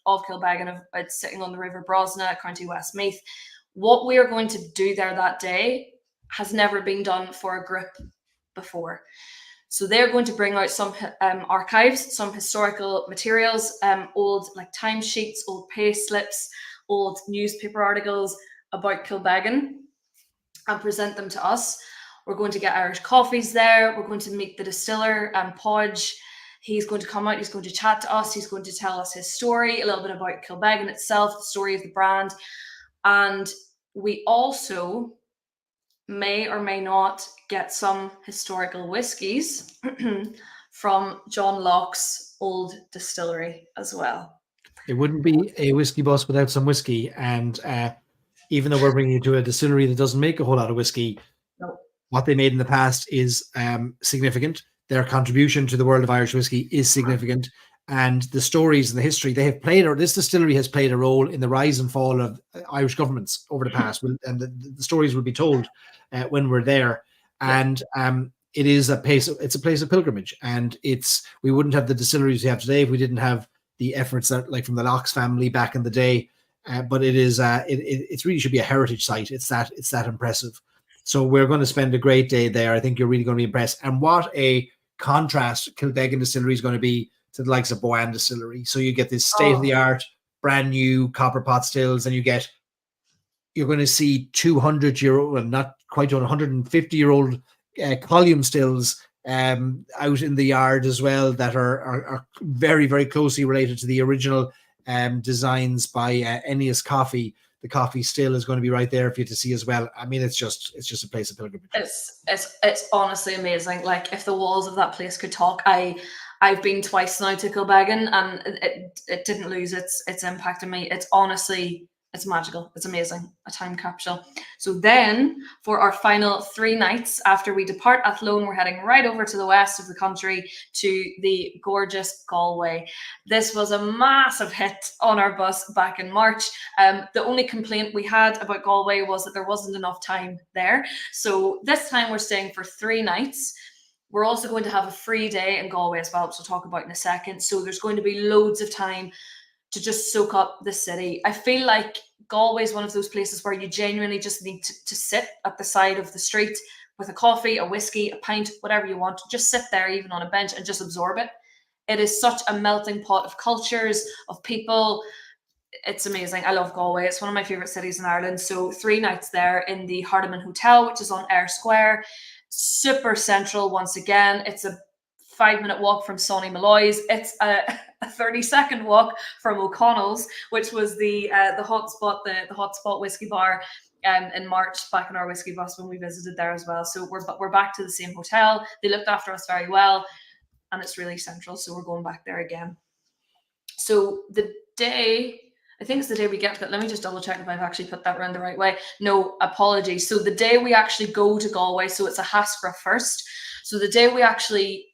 of Kilbeggan. It's sitting on the River Brosna, County Westmeath. What we are going to do there that day has never been done for a group before. So they're going to bring out some archives, some historical materials, old like timesheets, old pay slips, old newspaper articles about Kilbeggan, and present them to us. We're going to get Irish coffees there. We're going to meet the distiller, Podge. He's going to come out. He's going to chat to us. He's going to tell us his story, a little bit about Kilbeggan itself, the story of the brand, and we also may or may not get some historical whiskies from John Locke's old distillery as well. It wouldn't be a whiskey bus without some whiskey. And even though we're bringing you to a distillery that doesn't make a whole lot of whiskey, No. what they made in the past is significant. Their contribution to the world of Irish whiskey is significant. And the stories and the history they have played, or this distillery has played a role in the rise and fall of Irish governments over the past. And the stories will be told when we're there. And it is it's a place of pilgrimage. And we wouldn't have the distilleries we have today if we didn't have the efforts that, like, from the Locks family back in the day. But it is it really should be a heritage site. It's that impressive. So we're going to spend a great day there. I think you're really going to be impressed. And what a contrast Kilbeggan Distillery is going to be to the likes of Boan Distillery. So you get this state-of-the-art, brand new copper pot stills, and you're going to see 200-year-old, and not quite 150-year-old column stills out in the yard as well that are very, very closely related to the original designs by Ennius Coffee. The coffee still is going to be right there for you to see as well. I mean, it's just a place of pilgrimage. It's honestly amazing. Like, if the walls of that place could talk, I've been twice now to Kilbeggan, and it didn't lose its impact on me. It's magical. It's amazing. A time capsule. So then, for our final 3 nights after we depart Athlone, we're heading right over to the west of the country to the gorgeous Galway. This was a massive hit on our bus back in March. The only complaint we had about Galway was that there wasn't enough time there. So this time we're staying for 3 nights. We're also going to have a free day in Galway as well, which we'll talk about in a second. So there's going to be loads of time to just soak up the city. I feel like Galway is one of those places where you genuinely just need to sit at the side of the street with a coffee, a whiskey, a pint, whatever you want. Just sit there, even on a bench, and just absorb it. It is such a melting pot of cultures, of people. It's amazing. I love Galway. It's one of my favorite cities in Ireland. So 3 nights there in the Hardiman Hotel, which is on Eyre Square. Super central once again. It's a 5-minute walk from Sonny Malloy's. It's a 30-second walk from O'Connell's, which was the hotspot, the hotspot whiskey bar in March back in our whiskey bus when we visited there as well. So we're back to the same hotel. They looked after us very well, and it's really central. So we're going back there again. So the day, I think it's the day we get to it. Let me just double check if I've actually put that around the right way. No, apologies. So the day we actually go to Galway, so it's a Haskra first. So the day we actually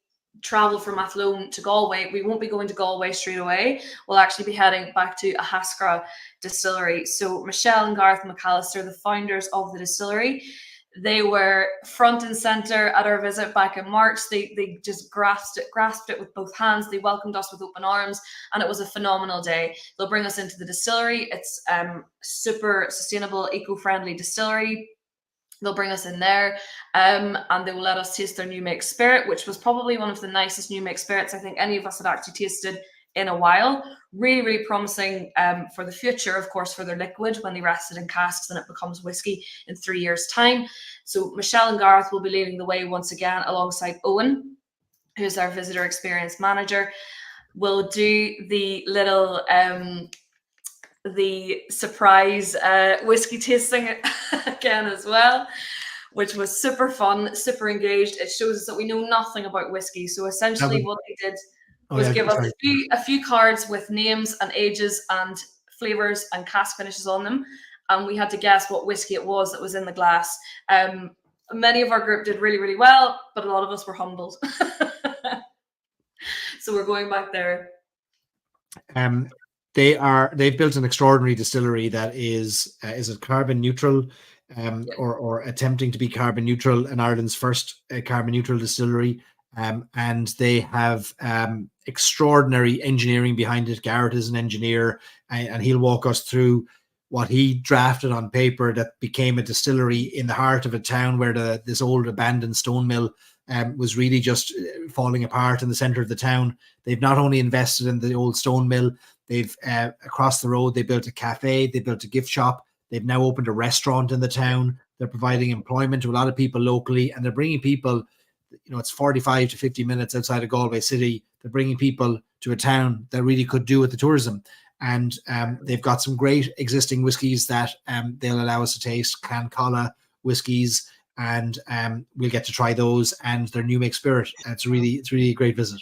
travel from Athlone to Galway, we won't be going to Galway straight away. We'll actually be heading back to a Haskra distillery. So Michelle and Gareth McAllister, the founders of the distillery, they were front and center at our visit back in March. They just grasped it with both hands. They welcomed us with open arms, and it was a phenomenal day. They'll bring us into the distillery. It's super sustainable, eco-friendly distillery. They'll bring us in there, and they will let us taste their new make spirit, which was probably one of the nicest new make spirits I think any of us had actually tasted in a while. Really, really promising for the future, of course, for their liquid when they rest it in casks and it becomes whiskey in 3 years' time. So Michelle and Gareth will be leading the way once again alongside Owen, who's our visitor experience manager. We'll do the little the surprise whiskey tasting again as well, which was super fun, super engaged. It shows us that we know nothing about whiskey. So essentially, what they did Oh was yeah, give us sorry. a few cards with names and ages and flavors and cask finishes on them, and we had to guess what whiskey it was that was in the glass. Many of our group did really, really well, but a lot of us were humbled. So we're going back there. They've built an extraordinary distillery that is it carbon neutral, or attempting to be carbon neutral, and Ireland's first carbon neutral distillery. And they have extraordinary engineering behind it. Garrett is an engineer, and he'll walk us through what he drafted on paper that became a distillery in the heart of a town where this old abandoned stone mill was really just falling apart in the center of the town. They've not only invested in the old stone mill, they've across the road, they built a cafe, they built a gift shop. They've now opened a restaurant in the town. They're providing employment to a lot of people locally, and they're bringing people, it's 45 to 50 minutes outside of Galway City. They're bringing people to a town that really could do with the tourism. And they've got some great existing whiskies that they'll allow us to taste, Clan whiskies, and we'll get to try those and their new make spirit. It's really a great visit.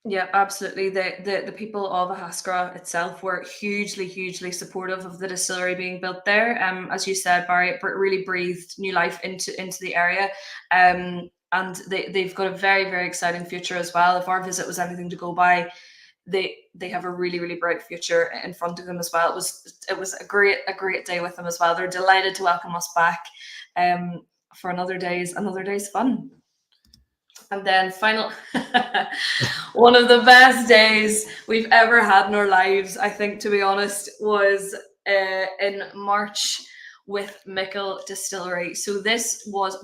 Yeah, absolutely. The people of Ahaskra itself were hugely supportive of the distillery being built there. As you said, Barry, it really breathed new life into the area. And they've got a very exciting future as well. If our visit was anything to go by, they have a really bright future in front of them as well. It was a great day with them as well. They're delighted to welcome us back for another day's fun. And then final, one of the best days we've ever had in our lives, I think, to be honest, was in March with Mickle Distillery. So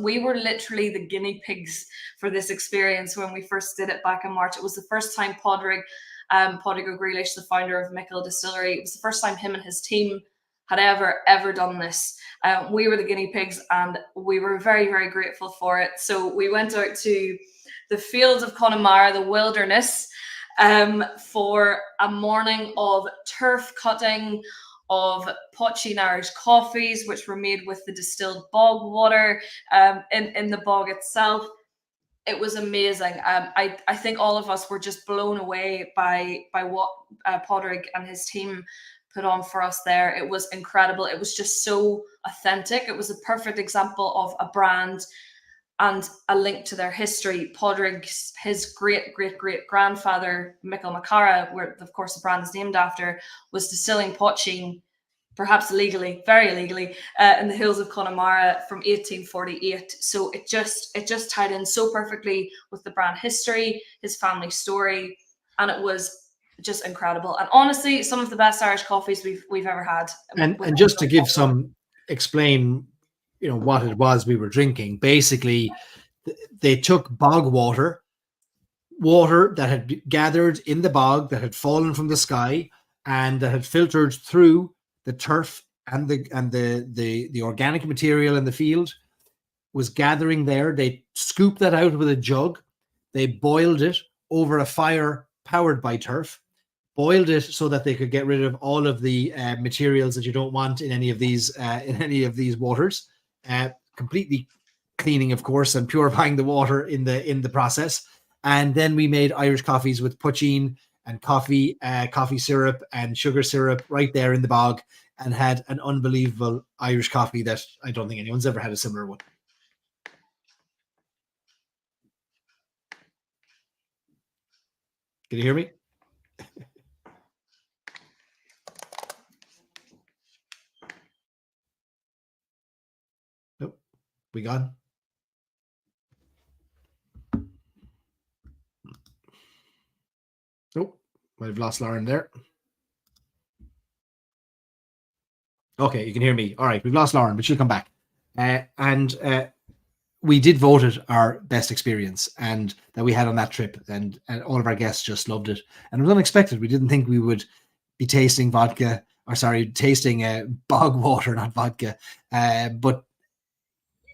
we were literally the guinea pigs for this experience when we first did it back in March. It was the first time Padraig O'Greelish, the founder of Mickle Distillery, it was the first time him and his team had ever done this. We were the guinea pigs, and we were very grateful for it. So we went out to the fields of Connemara, the wilderness, for a morning of turf cutting, of poaching Irish coffees, which were made with the distilled bog water in the bog itself. It was amazing. I think all of us were just blown away by what Padraig and his team put on for us there. It was incredible. It was just so authentic. It was a perfect example of a brand and a link to their history. Padraig's, his great grandfather, Michael Macara, where of course the brand is named after, was distilling poaching, perhaps illegally, very illegally, in the hills of Connemara from 1848. So it just tied in so perfectly with the brand history, his family story, and it was just incredible. And honestly, some of the best Irish coffees we've ever had. And just to explain, what it was we were drinking. Basically, they took bog water that had gathered in the bog, that had fallen from the sky, and that had filtered through the turf and the organic material in the field, was gathering there. They scooped that out with a jug. They boiled it over a fire powered by turf, boiled it so that they could get rid of all of the materials that you don't want in any of these waters, completely cleaning, of course, and purifying the water in the process. And then we made Irish coffees with poaching and coffee syrup and sugar syrup right there in the bog, and had an unbelievable Irish coffee that I don't think anyone's ever had a similar one. Can you hear me? Nope. We gone? Nope. Might have lost Lauren there. Okay, you can hear me. All right, we've lost Lauren, but she'll come back. And we did vote it our best experience and that we had on that trip, and all of our guests just loved it. And it was unexpected. We didn't think we would be tasting tasting bog water, not vodka. But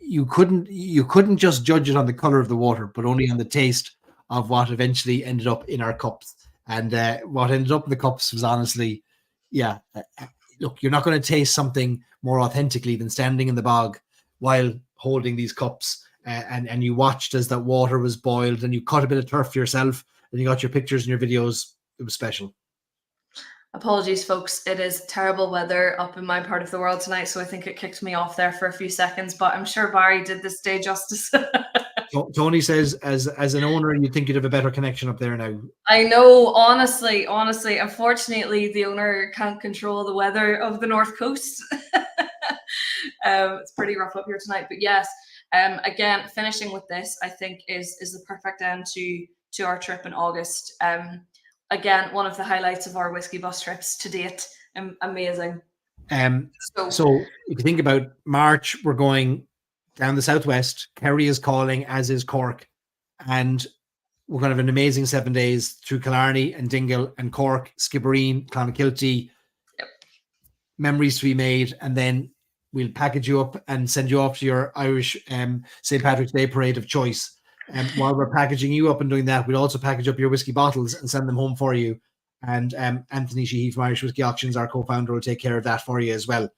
you couldn't just judge it on the color of the water, but only on the taste of what eventually ended up in our cups. And what ended up in the cups was honestly, yeah. Look, you're not going to taste something more authentically than standing in the bog while holding these cups. And you watched as that water was boiled, and you cut a bit of turf yourself, and you got your pictures and your videos. It was special. Apologies, folks. It is terrible weather up in my part of the world tonight, so I think it kicked me off there for a few seconds, but I'm sure Barry did this day justice. Tony says, as an owner, you'd think you'd have a better connection up there now. I know, honestly. Unfortunately, the owner can't control the weather of the North Coast. It's pretty rough up here tonight, but yes. Again, finishing with this, I think is the perfect end to our trip in August. Again, one of the highlights of our whiskey bus trips to date. Amazing. So if you think about March, we're going down the southwest. Kerry is calling, as is Cork, and we're going to have an amazing 7 days through Killarney and Dingle and Cork, Skibbereen, Clonakilty. Yep. Memories to be made, and then we'll package you up and send you off to your Irish St. Patrick's Day parade of choice. And while we're packaging you up and doing that, we'll also package up your whiskey bottles and send them home for you. And Anthony Sheehy from Irish Whiskey Auctions, our co-founder, will take care of that for you as well.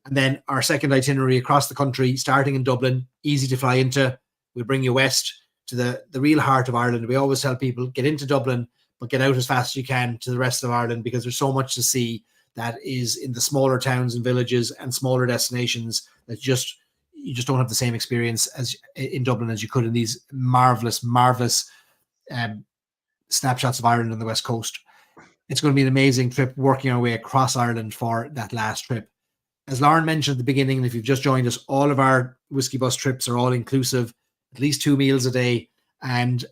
And then our second itinerary across the country, starting in Dublin, easy to fly into. We'll bring you west to the real heart of Ireland. We always tell people, get into Dublin, but get out as fast as you can to the rest of Ireland, because there's so much to see that is in the smaller towns and villages and smaller destinations that you just don't have the same experience as in Dublin as you could in these marvelous snapshots of Ireland on the West Coast. It's going to be an amazing trip, working our way across Ireland for that last trip. As Lauren mentioned at the beginning, and if you've just joined us, all of our whiskey bus trips are all inclusive, at least 2 meals a day, and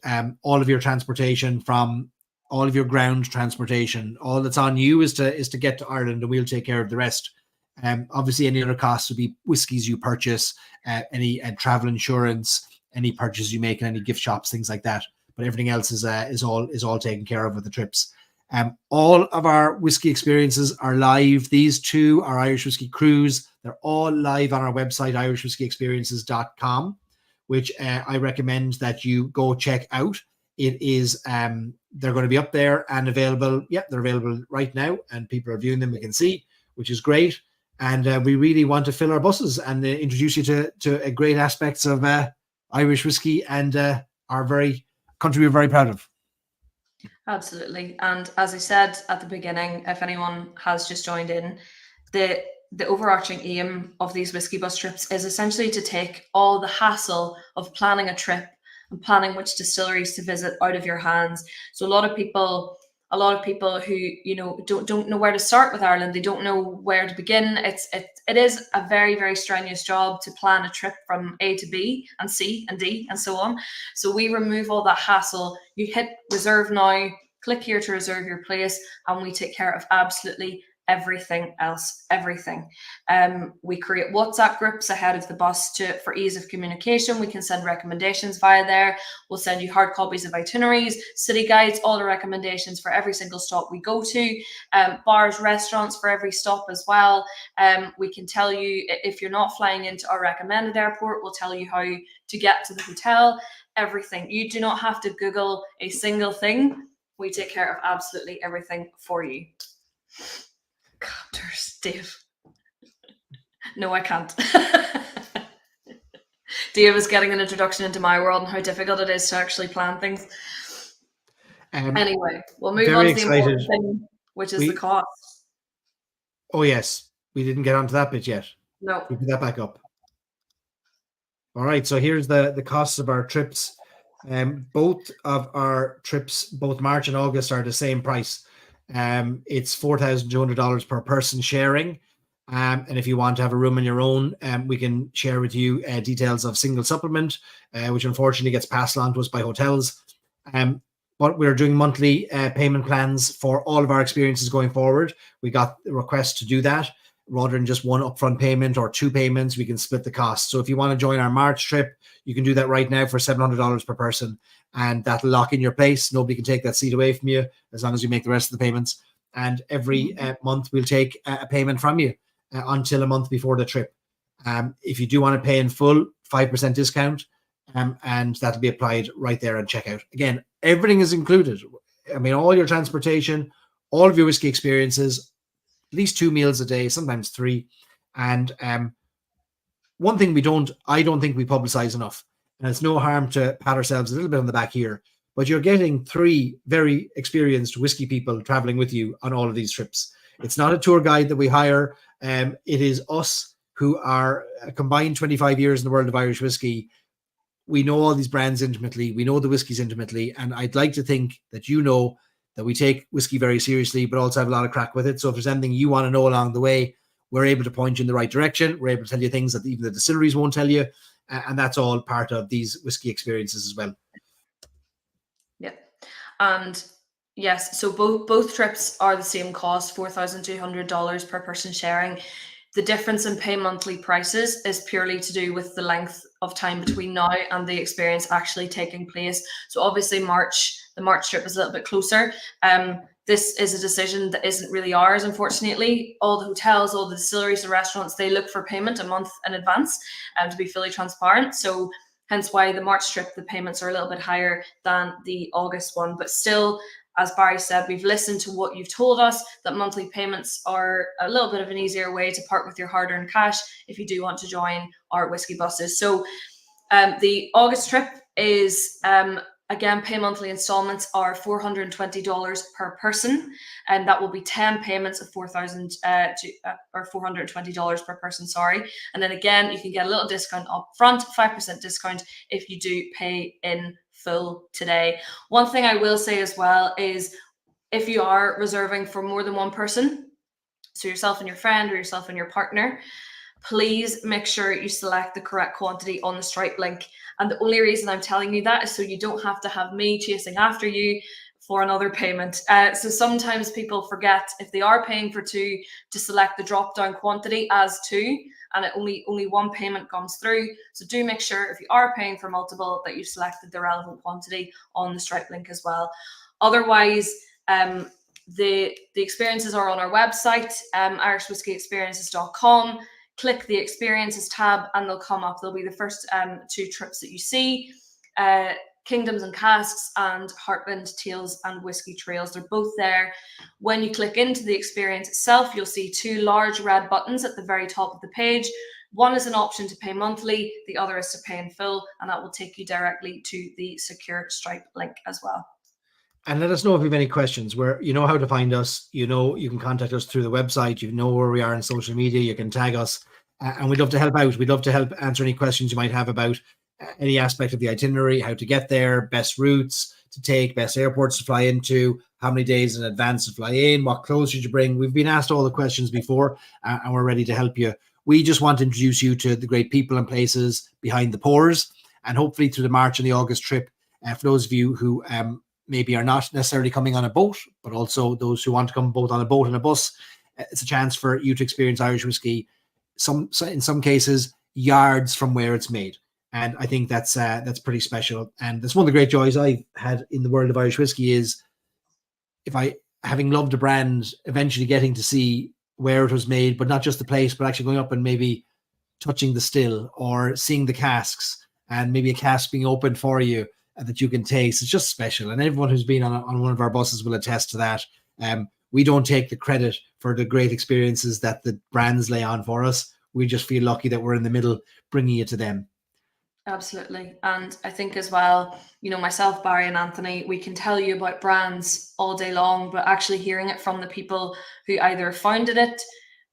all of your transportation, from all of your ground transportation. All that's on you is to get to Ireland, and we'll take care of the rest. Obviously, any other costs would be whiskies you purchase, any travel insurance, any purchases you make in any gift shops, things like that. But everything else is all taken care of with the trips. All of our whiskey experiences are live. These two are Irish Whiskey Cruise. They're all live on our website, irishwhiskeyexperiences.com, which I recommend that you go check out. It is, they're going to be up there and available. Yep, they're available right now, and people are viewing them, we can see, which is great. And we really want to fill our buses and introduce you to great aspects of Irish whiskey and our very country we're very proud of. Absolutely. And as I said at the beginning, if anyone has just joined in, the overarching aim of these whiskey bus trips is essentially to take all the hassle of planning a trip and planning which distilleries to visit out of your hands. So a lot of people who don't know where to start with Ireland, they don't know where to begin. It is a very, very strenuous job to plan a trip from A to B and C and D and so on. So we remove all that hassle. You hit reserve now, click here to reserve your place, and we take care of absolutely everything else, everything. We create WhatsApp groups ahead of the bus for ease of communication. We can send recommendations via there. We'll send you hard copies of itineraries, city guides, all the recommendations for every single stop we go to, bars, restaurants for every stop as well. We can tell you if you're not flying into our recommended airport, we'll tell you how to get to the hotel, everything. You do not have to Google a single thing. We take care of absolutely everything for you. God, there's Dave. No, I can't. Dave is getting an introduction into my world and how difficult it is to actually plan things. Anyway, we'll move on Very to the excited. important thing, which is the We cost. Oh yes, we didn't get onto that bit yet. No. We put that back up. All right, so here's the costs of our trips. Both of our trips, both March and August, are the same price. It's $4,200 per person sharing. And if you want to have a room on your own, we can share with you details of single supplement, which unfortunately gets passed on to us by hotels. But we're doing monthly payment plans for all of our experiences going forward. We got the request to do that rather than just one upfront payment or two payments. We can split the cost. So if you want to join our March trip, you can do that right now for $700 per person, and that'll lock in your place. Nobody can take that seat away from you as long as you make the rest of the payments. And every month we'll take a payment from you until a month before the trip. If you do want to pay in full, 5% discount, and that'll be applied right there at checkout. Again, everything is included. I mean, all your transportation, all of your whiskey experiences, at least 2 meals a day, sometimes 3. And one thing I don't think we publicize enough, and it's no harm to pat ourselves a little bit on the back here, but you're getting 3 very experienced whiskey people traveling with you on all of these trips. It's not a tour guide that we hire. It is us who are a combined 25 years in the world of Irish whiskey. We know all these brands intimately. We know the whiskies intimately. And I'd like to think that you know that we take whiskey very seriously, but also have a lot of crack with it. So if there's anything you want to know along the way, we're able to point you in the right direction. We're able to tell you things that even the distilleries won't tell you. And that's all part of these whiskey experiences as well. Yeah. And yes, so both trips are the same cost, $4,200 per person sharing. The difference in pay monthly prices is purely to do with the length of time between now and the experience actually taking place. So obviously the March trip is a little bit closer. This is a decision that isn't really ours, unfortunately. All the hotels, all the distilleries, the restaurants, they look for payment a month in advance to be fully transparent. So hence why the March trip, the payments are a little bit higher than the August one. But still, as Barry said, we've listened to what you've told us, that monthly payments are a little bit of an easier way to part with your hard-earned cash if you do want to join our whiskey buses. So the August trip is, again, pay monthly installments are $420 per person, and that will be 10 payments of or $420 per person, sorry. And then again, you can get a little discount up front, 5% discount if you do pay in full today. One thing I will say as well is if you are reserving for more than one person, so yourself and your friend or yourself and your partner, please make sure you select the correct quantity on the Stripe link. And the only reason I'm telling you that is so you don't have to have me chasing after you for another payment. So sometimes people forget, if they are paying for 2, to select the drop down quantity as 2, and only one payment comes through. So do make sure if you are paying for multiple that you've selected the relevant quantity on the Stripe link as well. Otherwise, the experiences are on our website, irishwhiskeyexperiences.com. Click the experiences tab and they'll come up. They'll be the first 2 trips that you see. Kingdoms and Casks and Heartland Tales and Whiskey Trails. They're both there. When you click into the experience itself, you'll see 2 large red buttons at the very top of the page. One is an option to pay monthly, the other is to pay in full, and that will take you directly to the secure Stripe link as well. And let us know if you have any questions. You know how to find us. You know you can contact us through the website. You know where we are on social media. You can tag us, and we'd love to help out. We'd love to help answer any questions you might have about any aspect of the itinerary, how to get there, best routes to take, best airports to fly into, how many days in advance to fly in, what clothes should you bring. We've been asked all the questions before, and we're ready to help you. We just want to introduce you to the great people and places behind the pours, and hopefully through the March and the August trip, for those of you who maybe are not necessarily coming on a boat, but also those who want to come both on a boat and a bus, it's a chance for you to experience Irish whiskey, in some cases, yards from where it's made. And I think that's pretty special. And that's one of the great joys I've had in the world of Irish whiskey is having loved a brand, eventually getting to see where it was made, but not just the place, but actually going up and maybe touching the still or seeing the casks and maybe a cask being opened for you that you can taste. It's just special. And everyone who's been on one of our buses will attest to that. We don't take the credit for the great experiences that the brands lay on for us. We just feel lucky that we're in the middle bringing it to them. Absolutely. And I think as well, myself, Barry, and Anthony, we can tell you about brands all day long, but actually hearing it from the people who either founded it,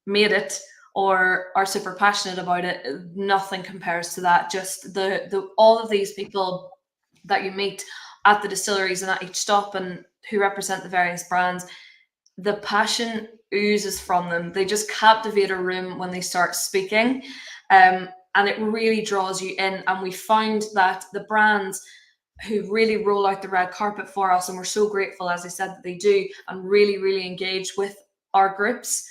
made it, or are super passionate about it, nothing compares to that. Just the all of these people that you meet at the distilleries and at each stop and who represent the various brands, the passion oozes from them. They just captivate a room when they start speaking. And it really draws you in. And we found that the brands who really roll out the red carpet for us, and we're so grateful, as I said, that they do, and really, really engage with our groups.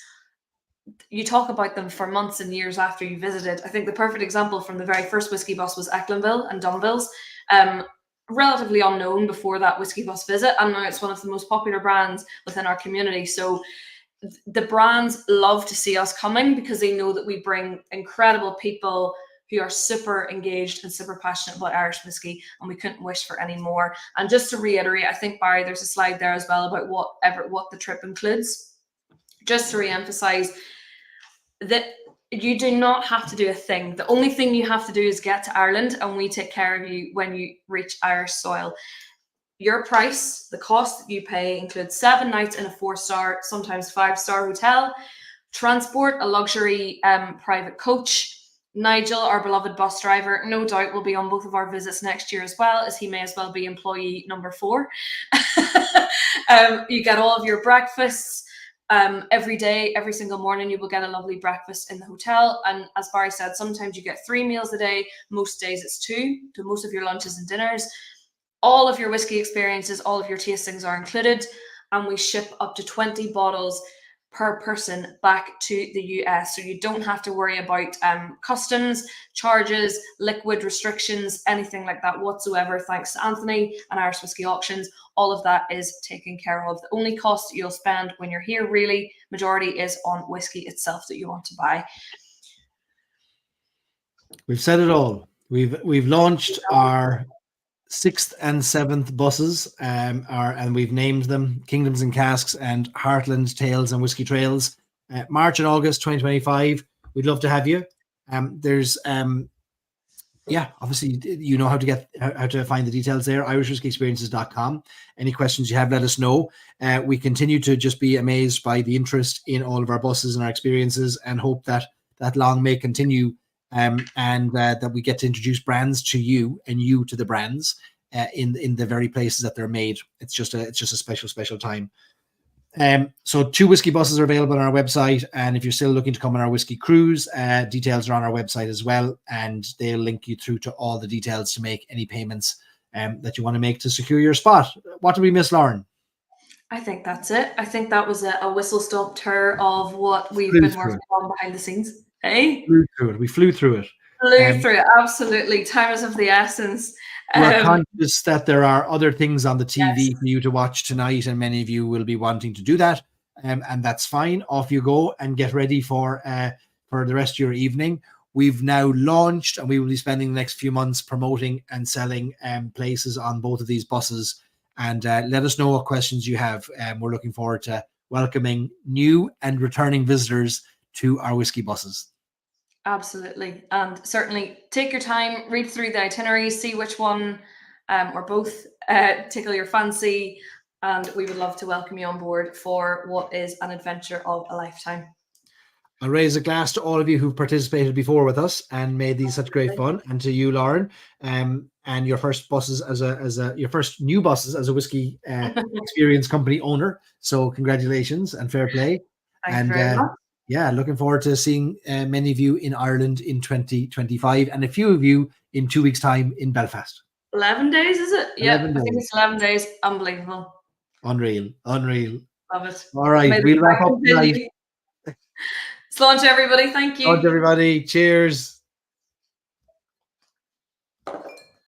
You talk about them for months and years after you visited. I think the perfect example from the very first Whiskey Bus was Ecklinville and Dunvilles. Relatively unknown before that Whiskey Bus visit, and now it's one of the most popular brands within our community. So the brands love to see us coming because they know that we bring incredible people who are super engaged and super passionate about Irish whiskey, and we couldn't wish for any more. And just to reiterate, I think, Barry, there's a slide there as well about what the trip includes. Just to re-emphasize that you do not have to do a thing. The only thing you have to do is get to Ireland, and we take care of you when you reach Irish soil. Your price, the cost that you pay, includes 7 nights in a 4-star, sometimes 5-star hotel, transport, a luxury private coach. Nigel, our beloved bus driver, no doubt will be on both of our visits next year as well, as he may as well be employee number 4. You get all of your breakfasts. Every day, every single morning, you will get a lovely breakfast in the hotel. And as Barry said, sometimes you get 3 meals a day. Most days it's 2, to most of your lunches and dinners. All of your whiskey experiences, all of your tastings are included, and we ship up to 20 bottles per person back to the US. So you don't have to worry about customs, charges, liquid restrictions, anything like that whatsoever. Thanks to Anthony and Irish Whiskey Auctions, all of that is taken care of. The only cost you'll spend when you're here, really, majority is on whiskey itself that you want to buy. We've said it all. We've launched our 6th and 7th buses, and we've named them Kingdoms and Casks and Heartland Tales and Whiskey Trails. March and August 2025. We'd love to have you. There's obviously you know how to find the details there. irishwhiskeyexperiences.com. Any questions you have, let us know. We continue to just be amazed by the interest in all of our buses and our experiences, and hope that long may continue. And that we get to introduce brands to you and you to the brands in the very places that they're made. It's just a special time. So 2 whiskey buses are available on our website, and if you're still looking to come on our whiskey cruise, details are on our website as well, and they'll link you through to all the details to make any payments that you want to make to secure your spot. What did we miss, Lauren? I think that's it. I think that was a whistle-stop tour of what we've been working on behind the scenes. Hey? We flew through it. Absolutely. Time is of the essence. We're conscious that there are other things on the TV Yes. for you to watch tonight, and many of you will be wanting to do that, and that's fine. Off you go and get ready for the rest of your evening. We've now launched, and we will be spending the next few months promoting and selling places on both of these buses. And let us know what questions you have. We're looking forward to welcoming new and returning visitors to our whiskey buses. Absolutely. And certainly take your time, read through the itineraries, see which one or both tickle your fancy. And we would love to welcome you on board for what is an adventure of a lifetime. I'll raise a glass to all of you who've participated before with us and made these such great fun, and to you, Lauren, and your first buses your first new buses as a whiskey experience company owner. So congratulations and fair play. Thank you very much. Yeah, looking forward to seeing many of you in Ireland in 2025, and a few of you in 2 weeks' time in Belfast. 11 days, is it? Yeah, I think it's 11 days. Unbelievable. Unreal. Love it. All right, we'll wrap up tonight. Launch, everybody. Thank you. Launch, everybody. Cheers.